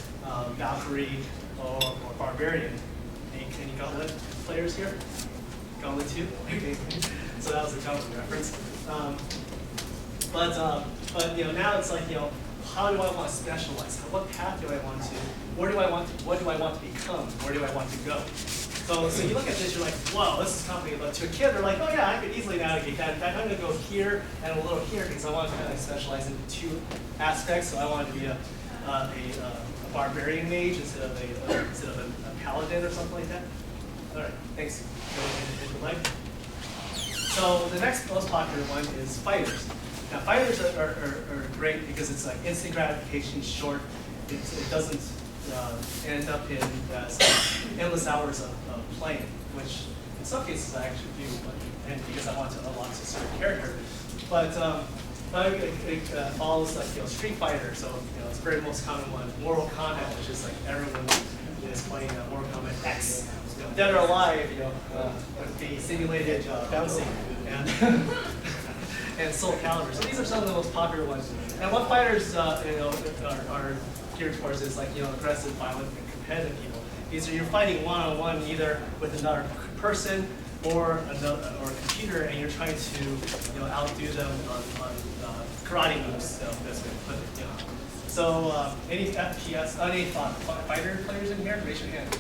Valkyrie, or barbarian. Any Gauntlet players here? Gauntlet 2? Okay. So that was a Gauntlet reference. But now it's like, how do I want to specialize? What path do I want to? What do I want to become? Where do I want to go? So you look at this, you're like, whoa, this is complicated. But to a kid, they're like, oh yeah, I could easily navigate that. In fact, I'm going to go here and a little here because I want to kind of specialize in 2 aspects. So I want to be a barbarian mage instead of a paladin or something like that. All right, thanks. So the next most popular one is fighters. Now fighters are great because it's like instant gratification, short. It doesn't end up in endless hours of playing, which in some cases I actually do, and because I want to unlock a certain character. But it follows like Street Fighter, so it's the very most common one. Mortal Kombat, which is like everyone is playing Mortal Kombat X. Dead or Alive, with the simulated bouncing and and Soul Calibur. So these are some of the most popular ones. And what fighters are geared towards is like aggressive, violent, and competitive people. These are you're fighting one-on-one either with another person or a computer, and you're trying to outdo them on karate moves. That's been put So any FPS, any fighter players in here? Raise your hand.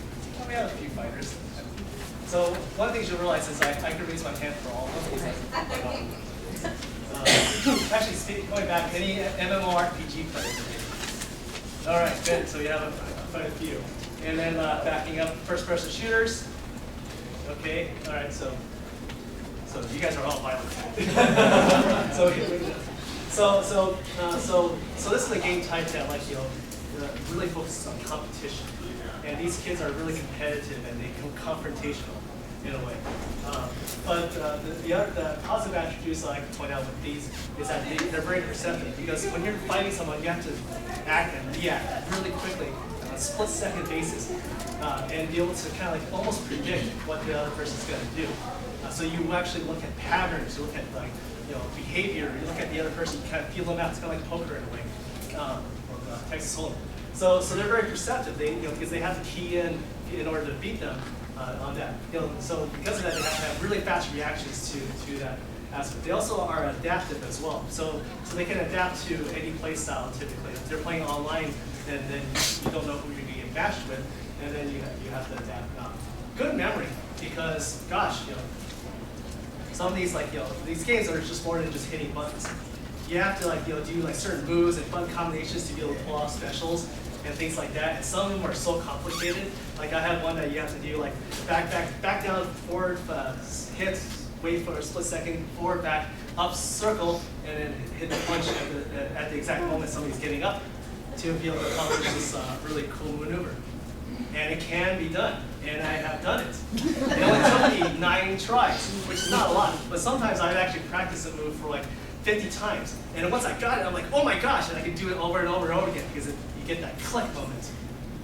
We have a few fighters. So one of the things you'll realize is I could raise my hand for all of them. Actually, going back, any MMORPG players? All right, good. So you have quite a few. And then backing up, first-person shooters. Okay. All right. So you guys are all violent. So this is a game type that really focuses on competition. And these kids are really competitive and they become confrontational in a way. But the positive attributes I like to point out with these is that they're very perceptive, because when you're fighting someone, you have to act and react really quickly on a split-second basis and be able to kind of almost predict what the other person's going to do. So you actually look at patterns, you look at behavior, you look at the other person, you kind of feel them out. It's kind of like poker in a way, or Texas Hold'em. So they're very perceptive, because they have to key in order to beat them on that. So because of that, they have to have really fast reactions to that aspect. They also are adaptive as well. So they can adapt to any play style typically. If they're playing online, then you don't know who you're going to get matched with, and then you have to adapt. Good memory, because gosh, some of these these games are just more than just hitting buttons. You have to do certain moves and fun combinations to be able to pull off specials and things like that. And some of them are so complicated. Like I have one that you have to do back down, forward, hit, wait for a split second, forward, back, up, circle, and then hit the punch at the exact moment somebody's getting up to be able to accomplish this really cool maneuver. And it can be done, and I have done it. It only took me 9 tries, which is not a lot, but sometimes I've actually practiced a move for 50 times. And once I got it, I'm like, oh my gosh, and I can do it over and over and over again, because you get that click moment,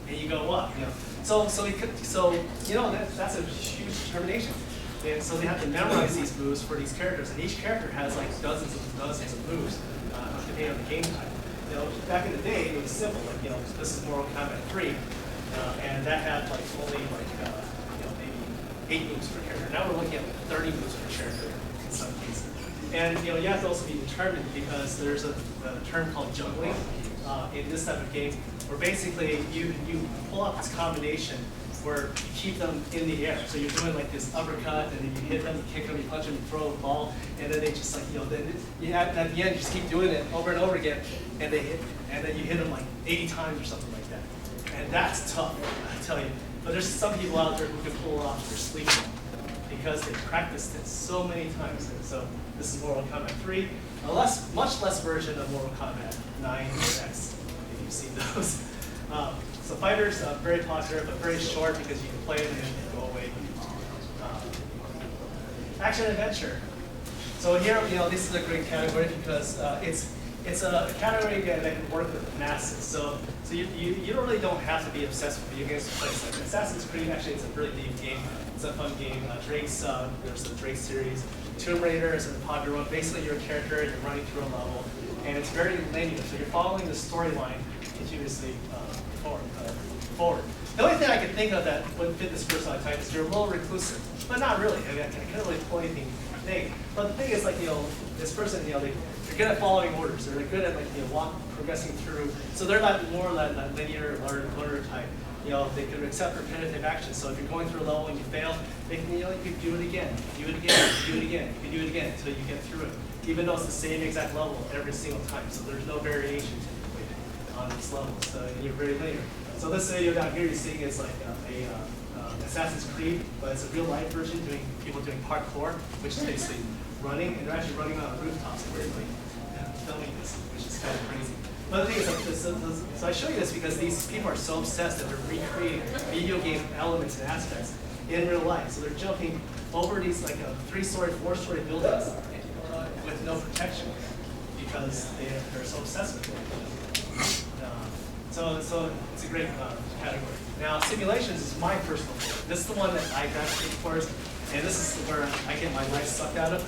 and you go, what? So that's a huge determination. And so they have to memorize these moves for these characters, and each character has dozens and dozens of moves, depending on the game type. Back in the day, it was simple. This is Mortal Kombat 3. And that had only maybe 8 moves per character. Now we're looking at 30 moves per character in some cases. And you have to also be determined, because there's a term called juggling in this type of game, where basically you pull off this combination where you keep them in the air. So you're doing this uppercut, and then you hit them, you kick them, you punch them, you throw the ball, and then they just then at the end you just keep doing it over and over again, and then you hit them 80 times or something like that. And that's tough, I tell you. But there's some people out there who can pull it off if they're sleeping, because they practiced it so many times. And so this is Mortal Kombat 3, a much less version of Mortal Kombat 9 or X, if you've seen those. So fighters, very popular, but very short, because you can play them and go away. action adventure. So here, this is a great category because it's a category that can work with masses. So you really don't have to be obsessed with video games to play this. Like Assassin's Creed, actually, it's a really deep game. It's a fun game. There's the Drake series. Tomb Raider is a popular one. Basically, you're a character, you're running through a level, and it's very linear. So you're following the storyline continuously forward. The only thing I can think of that would fit this personality type is you're a little reclusive, but not really. I mean, I can't really pull anything negative. But the thing is, like, this person, they're good at following orders. They're good at, like, progressing through. So they're not more like that linear learner type. They can accept repetitive actions. So if you're going through a level and you fail, they can, you can do it again, do it again, do it again. You can do it again until you get through it, even though it's the same exact level every single time. So there's no variation typically on this level. So you're very linear. So this video down here you're seeing is like a Assassin's Creed, but it's a real life version, people doing parkour, which is basically running, and they're actually running on rooftops where they're filming this, which is kind of crazy. But the thing is, like, so I show you this because these people are so obsessed that they're recreating video game elements and aspects in real life. So they're jumping over these like 3-story, 4-story buildings with no protection because they're so obsessed with it. So it's a great category. Now, simulations is my personal favorite. This is the one that I graduated towards, and this is where I get my life sucked out of.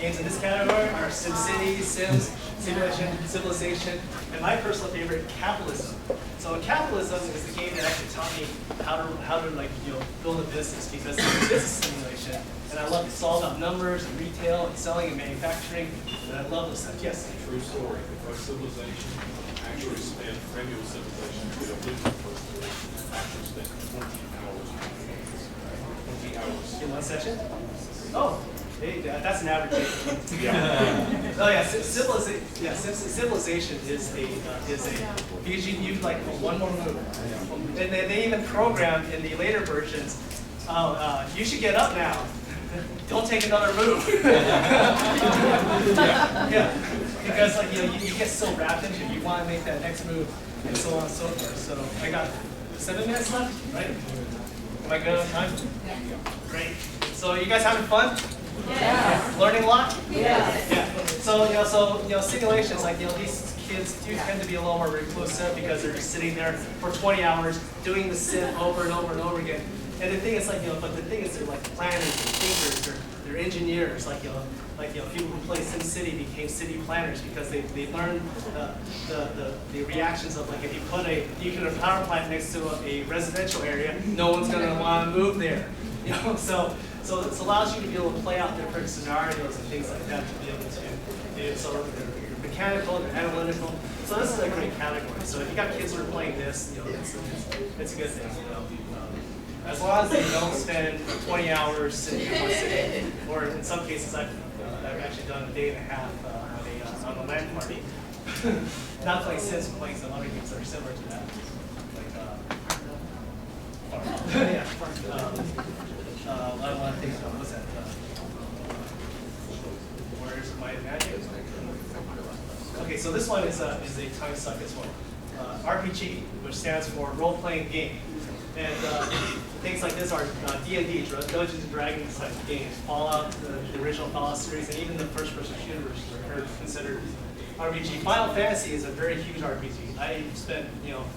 Games in this category are SimCity, Sims, Simulation, Civilization, and my personal favorite, Capitalism. So Capitalism is the game that actually taught me how to like build a business, because it's a business simulation, and I love it. It's all about numbers and retail and selling and manufacturing, and I love this stuff. Yes. True story. Our civilization actually spent regular civilization to the original first actually spent 20 hours. 20 hours. In one session? Oh. Hey, that's an average age. Yeah. Oh yeah, civilization is because you like one more move, and they even program in the later versions. You should get up now. Don't take another move. Yeah, because like you get so wrapped into it, you want to make that next move, and so on and so forth. So I got 7 minutes left, right? Am I good on time? Great. So you guys having fun? Yeah. Learning a lot? Yeah. Yeah. So simulations, like these kids do tend to be a little more reclusive because they're just sitting there for 20 hours doing the sim over and over and over again. And the thing is, like but the thing is, they're like planners, they're thinkers, they're engineers. People who play SimCity became city planners because they learned the reactions of, like, if you put a power plant next to a residential area, no one's gonna want to move there. So it allows you to be able to play out different scenarios and things like that to be able to do it. So you're mechanical, you're analytical. So this is a great category. So if you got kids who are playing this, it's a good thing. As long as they don't spend 20 hours sitting in one city, or in some cases I've actually done a day and a half on a LAN party. Not playing Sims, but playing some other games that are similar to that. I want to think about what's that? Warriors of Might and Magic. Okay, so this one is a time suck as well. RPG, which stands for role-playing game, and things like this are D&D, Dungeons and Dragons type games, Fallout, the original Fallout series, and even the first-person shooters are considered RPG. Final Fantasy is a very huge RPG. I spent,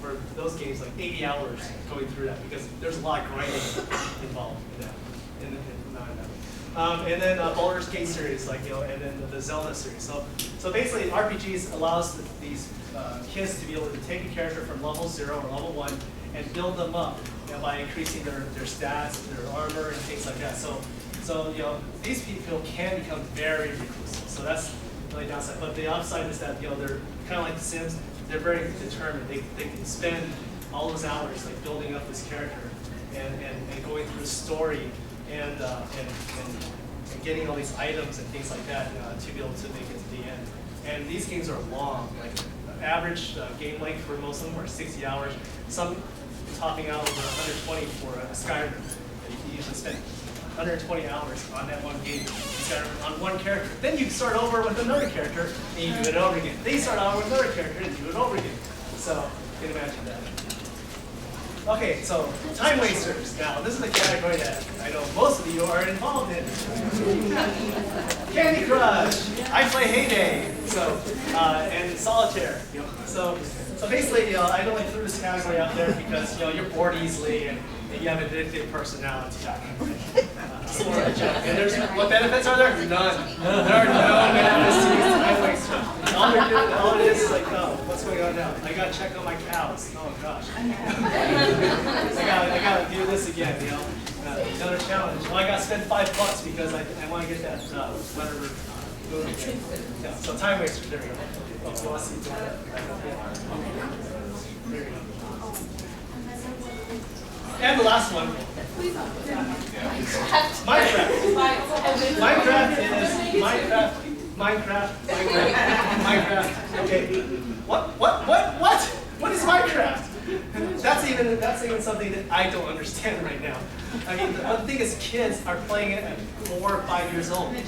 for those games, like 80 hours going through that because there's a lot of grinding involved in that. And then Baldur's Gate series, and then the Zelda series. So basically, RPGs allows these kids to be able to take a character from level 0 or level 1 and build them up by increasing their stats, their armor, and things like that. So these people can become very reclusive. So that's really downside. But the upside is that they're kind of like The Sims. They're very determined. They can spend all those hours building up this character and going through the story and getting all these items and things like that to be able to make it to the end. And these games are long. Like average game length for most of them are 60 hours. Some topping out over 120 for Skyrim. You usually spend 120 hours on that one game, on one character. Then you start over with another character, and you do it over again. Then you start over with another character, and do it over again. So you can imagine that. Okay, so time wasters. Now, this is a category that I know most of you are involved in. Candy Crush. I play Heyday. So, and Solitaire. So basically, I only threw this category out there because you're bored easily and you have an addictive personality. Sort of a joke. And what benefits are there? None. There are no benefits to these time wasters. All it is like, oh, what's going on now? I gotta check on my cows. Oh gosh. I gotta do this again, another challenge. Well, I gotta spend $5 because I want to get that whatever movie. Yeah, so time wasters, there we go. Oh, so let's see. There we go. And the last one. Minecraft. Okay. What is Minecraft? That's even something that I don't understand right now. I mean, the thing is, kids are playing it at 4 or 5 years old. And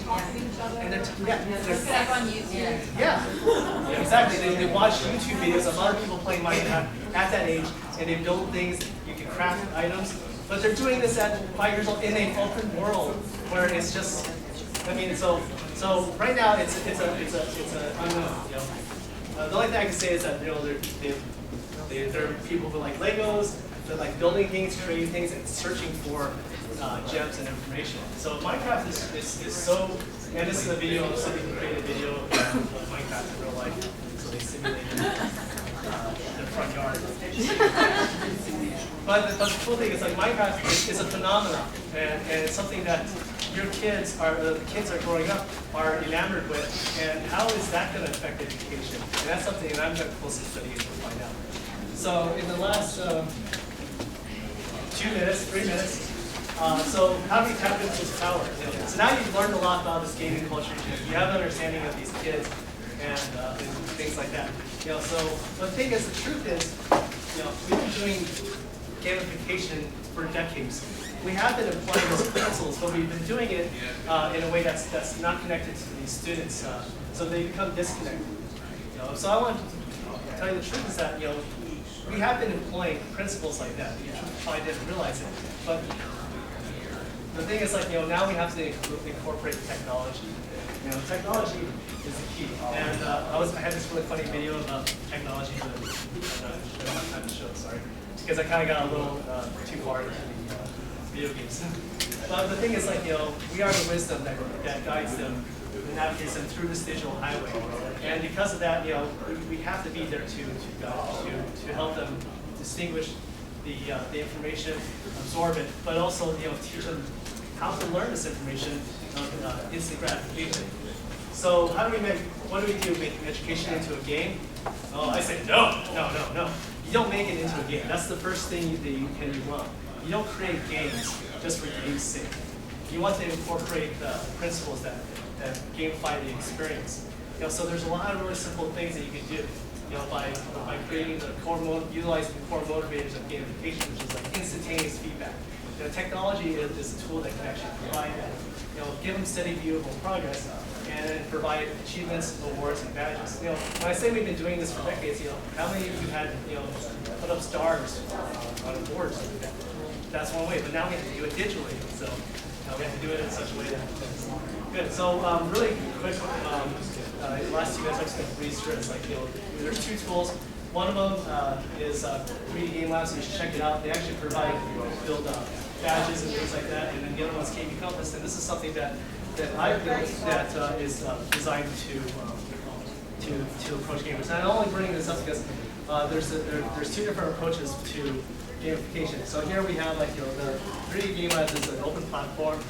they're on YouTube. yeah, exactly. They watch YouTube videos of other people playing Minecraft at that age, and they build things. You can craft items, but they're doing this at 5 years old in an open world where it's just. I mean, so right now it's unknown. The only thing I can say is that there are people who like Legos, that like building things, creating things, and searching for gems and information. So Minecraft is so, and this is a video of somebody who created a video of Minecraft in real life. So they simulated their front yard. But the cool thing is like Minecraft is a phenomenon, and it's something that your kids the kids are growing up are enamored with, and how is that going to affect education? And that's something that I'm going to closely study to find out. So in the last 3 minutes, so how do we tap into this power? So now you've learned a lot about this gaming culture. You have an understanding of these kids and things like that. So the thing is, the truth is, we've been doing gamification for decades. We have been applying those principles, but we've been doing it in a way that's not connected to these students, so they become disconnected. So I want to tell you the truth is that we have been employing principles like that. You probably didn't realize it, but the thing is now we have to incorporate technology. Technology is the key. And I had this really funny video about technology that I don't have time to show. Sorry, because I kind of got a little too far into the video games. But the thing is, we are the wisdom that guides them and navigates them through this digital highway. And because of that, we have to be there to help them distinguish the information, absorb it, but also teach them how to learn this information of instant gratification. So what do we do? Make education into a game? Oh, I say no. You don't make it into a game. That's the first thing that you can do wrong. You don't create games just for game's sake. You want to incorporate the principles that gamify the experience. So there's a lot of really simple things that you can do. By creating utilizing the core motivators of gamification, which is like instantaneous feedback. Technology is a tool that can actually provide that. Give them steady, viewable progress, and provide achievements, awards, and badges. When I say we've been doing this for decades, how many of you had put up stars on a board? That's one way, but now we have to do it digitally. So we have to do it in such a way that's good. So really quick, the last 2 minutes I'm just going to breeze through it. There's 2 tools. One of them is 3D Game Lab, so you should check it out. They actually build badges and things like that, and then the other one's KB Compass, and this is something that I've built that is designed to approach gamers. And I'm only bringing this up because there's 2 different approaches to gamification. So here we have the 3D Game Labs is an open platform.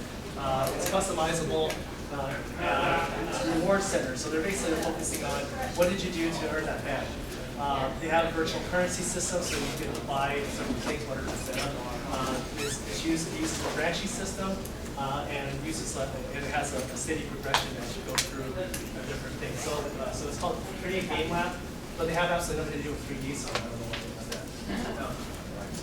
It's customizable. It's a reward center. So they're basically focusing on what did you do to earn that badge. They have a virtual currency system, so you can buy certain things, whatever it's it uses a branching system, and it has a steady progression as you go through different things. So it's called 3D Game Lab, but they have absolutely nothing to do with 3D, so I don't know what that.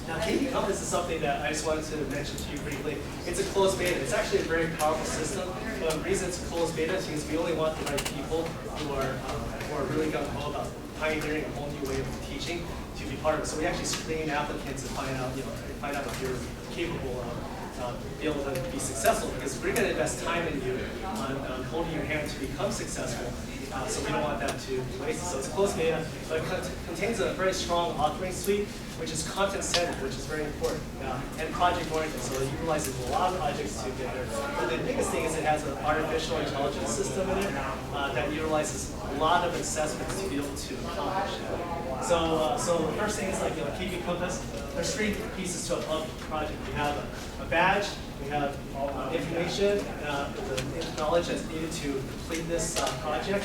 Now, KB Compass is something that I just wanted to mention to you briefly. It's a closed beta. It's actually a very powerful system. But the reason it's a closed beta is because we only want the right people who are really gung-ho about pioneering a whole new way of teaching to be part of it. So we actually screen applicants to find out, if you're capable of be able to be successful, because we're going to invest time in you on holding your hand to become successful. So we don't want that to be wasted. So it's closed beta, but it contains a very strong authoring suite, which is content-centered, which is very important, and project-oriented. So it utilizes a lot of projects to get there. But the biggest thing is it has an artificial intelligence system in it that utilizes a lot of assessments to be able to accomplish that. So the first thing is keeping compass. There's 3 pieces to a project. We have a badge, we have information, the knowledge that's needed to complete this project,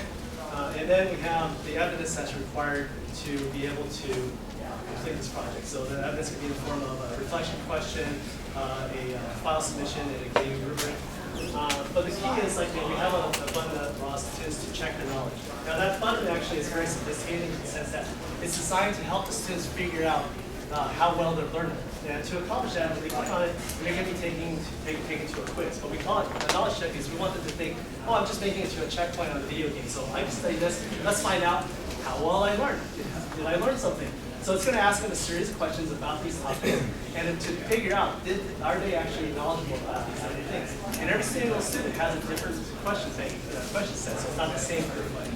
and then we have the evidence that's required to be able to complete this project. So the evidence can be in the form of a reflection question, a file submission, and a grading rubric. But the key is we have a button that allows students to check their knowledge. Now that button actually is very sophisticated in the sense that it's designed to help the students figure out how well they're learning. And to accomplish that, when they click on it, they're going to be taken to a quiz. But we call it a knowledge check because we want them to think, oh, I'm just making it to a checkpoint on a video game. So I just studied this. Let's find out how well I learned. Did I learn something? So it's going to ask them a series of questions about these topics, and to figure out, are they actually knowledgeable about these other things? And every single student has a different question set, so it's not the same for everybody.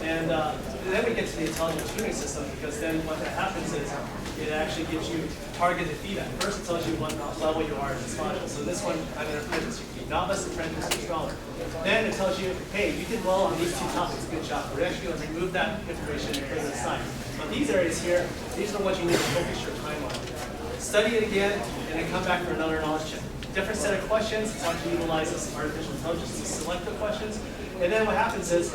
And then we get to the intelligent tutoring system, because then what that happens is it actually gives you targeted feedback. First, it tells you what level you are in this module. So this one, I'm going to put this, you can be novice, apprentice, or scholar. Then it tells you, hey, you did well on these 2 topics, good job. We're actually going to remove that information and put it aside. On these areas here, these are what you need to focus your time on. Study it again, and then come back for another knowledge check. Different set of questions. It's how to utilize this artificial intelligence to select the questions. And then what happens is,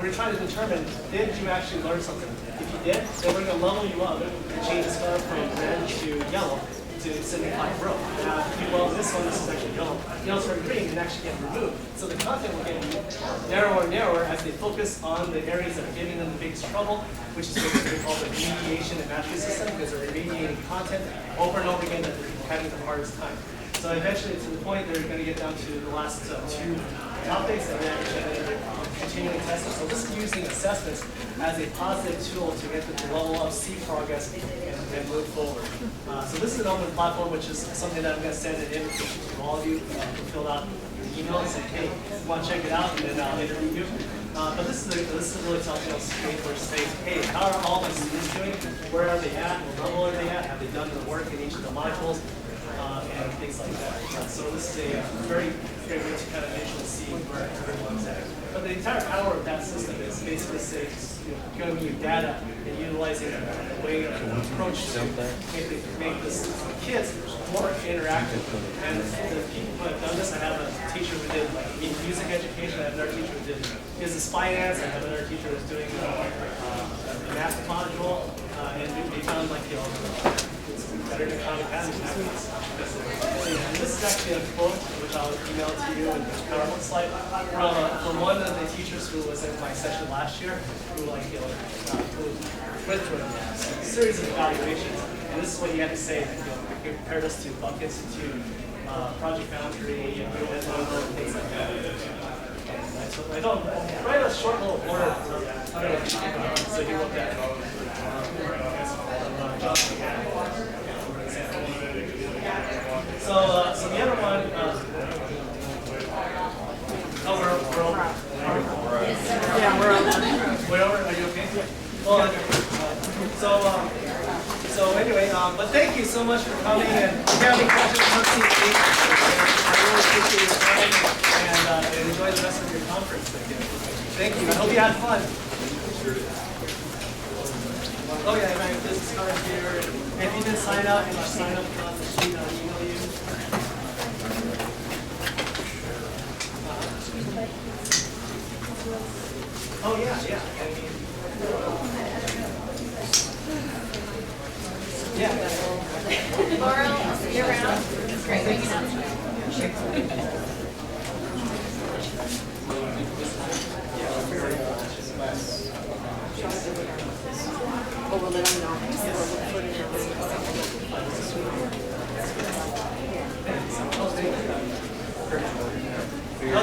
we're trying to determine, did you actually learn something? If you did, then we're going to level you up and change the color from red to yellow to 75 row. Now, if you do well in this one, this is actually yellow. Yellow's turn green and actually get removed. So the content will get narrower and narrower as they focus on the areas that are giving them the biggest trouble, which is what we call the remediation and mastery system, because they're remediating content over and over again that they're having the hardest time. So eventually, to the point, they're going to get down to the last 2 topics, and then continuing testing. So this is using assessments as a positive tool to get them to level up, see progress, and move forward. So this is an open platform, which is something that I'm going to send an invitation to all of you who fill out your email and say, hey, you want to check it out, and then I'll interview you. But this is really telling us to say, hey, how are all my students doing? Where are they at? What level are they at? Have they done the work in each of the modules? And things like that. So this is a very great way to kind of visually see where everyone's at. But the entire power of that system is basically giving you data and utilizing a way of approach to make this kids more interactive. And the people who have done this, I have a teacher who did music education, I have another teacher who did business finance, I have another teacher who's doing a math module, and we found it's better than Khan Academy. And this is actually a quote, which I'll email to you in the PowerPoint slide, from one of the teachers who was in my session last year, who went through a series of evaluations. And this is what he had to say. He compared us to Buck Institute, Project Foundry, and things like that. So I don't write a short little blurb. So he looked at So the other one, we're over. Yeah, we're over. We're over. Are you okay? Well, so anyway, but thank you so much for coming. And if you have any questions, come see me. I really appreciate your time and enjoy the rest of your conference. Thank you. I hope you had fun. Oh yeah, my business card here. If you didn't sign up, you must sign up on the sheet. I'll email you. Oh yeah. I mean, yeah. Laurel, I'll see you around. It's great hanging out tonight. Oh, well, let them know.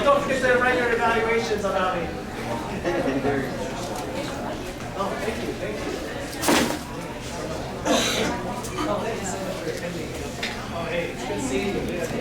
Don't forget to write your evaluations about me. Oh. Thank you, thank you. Oh, thank you so much for attending. Oh, hey, it's good seeing you.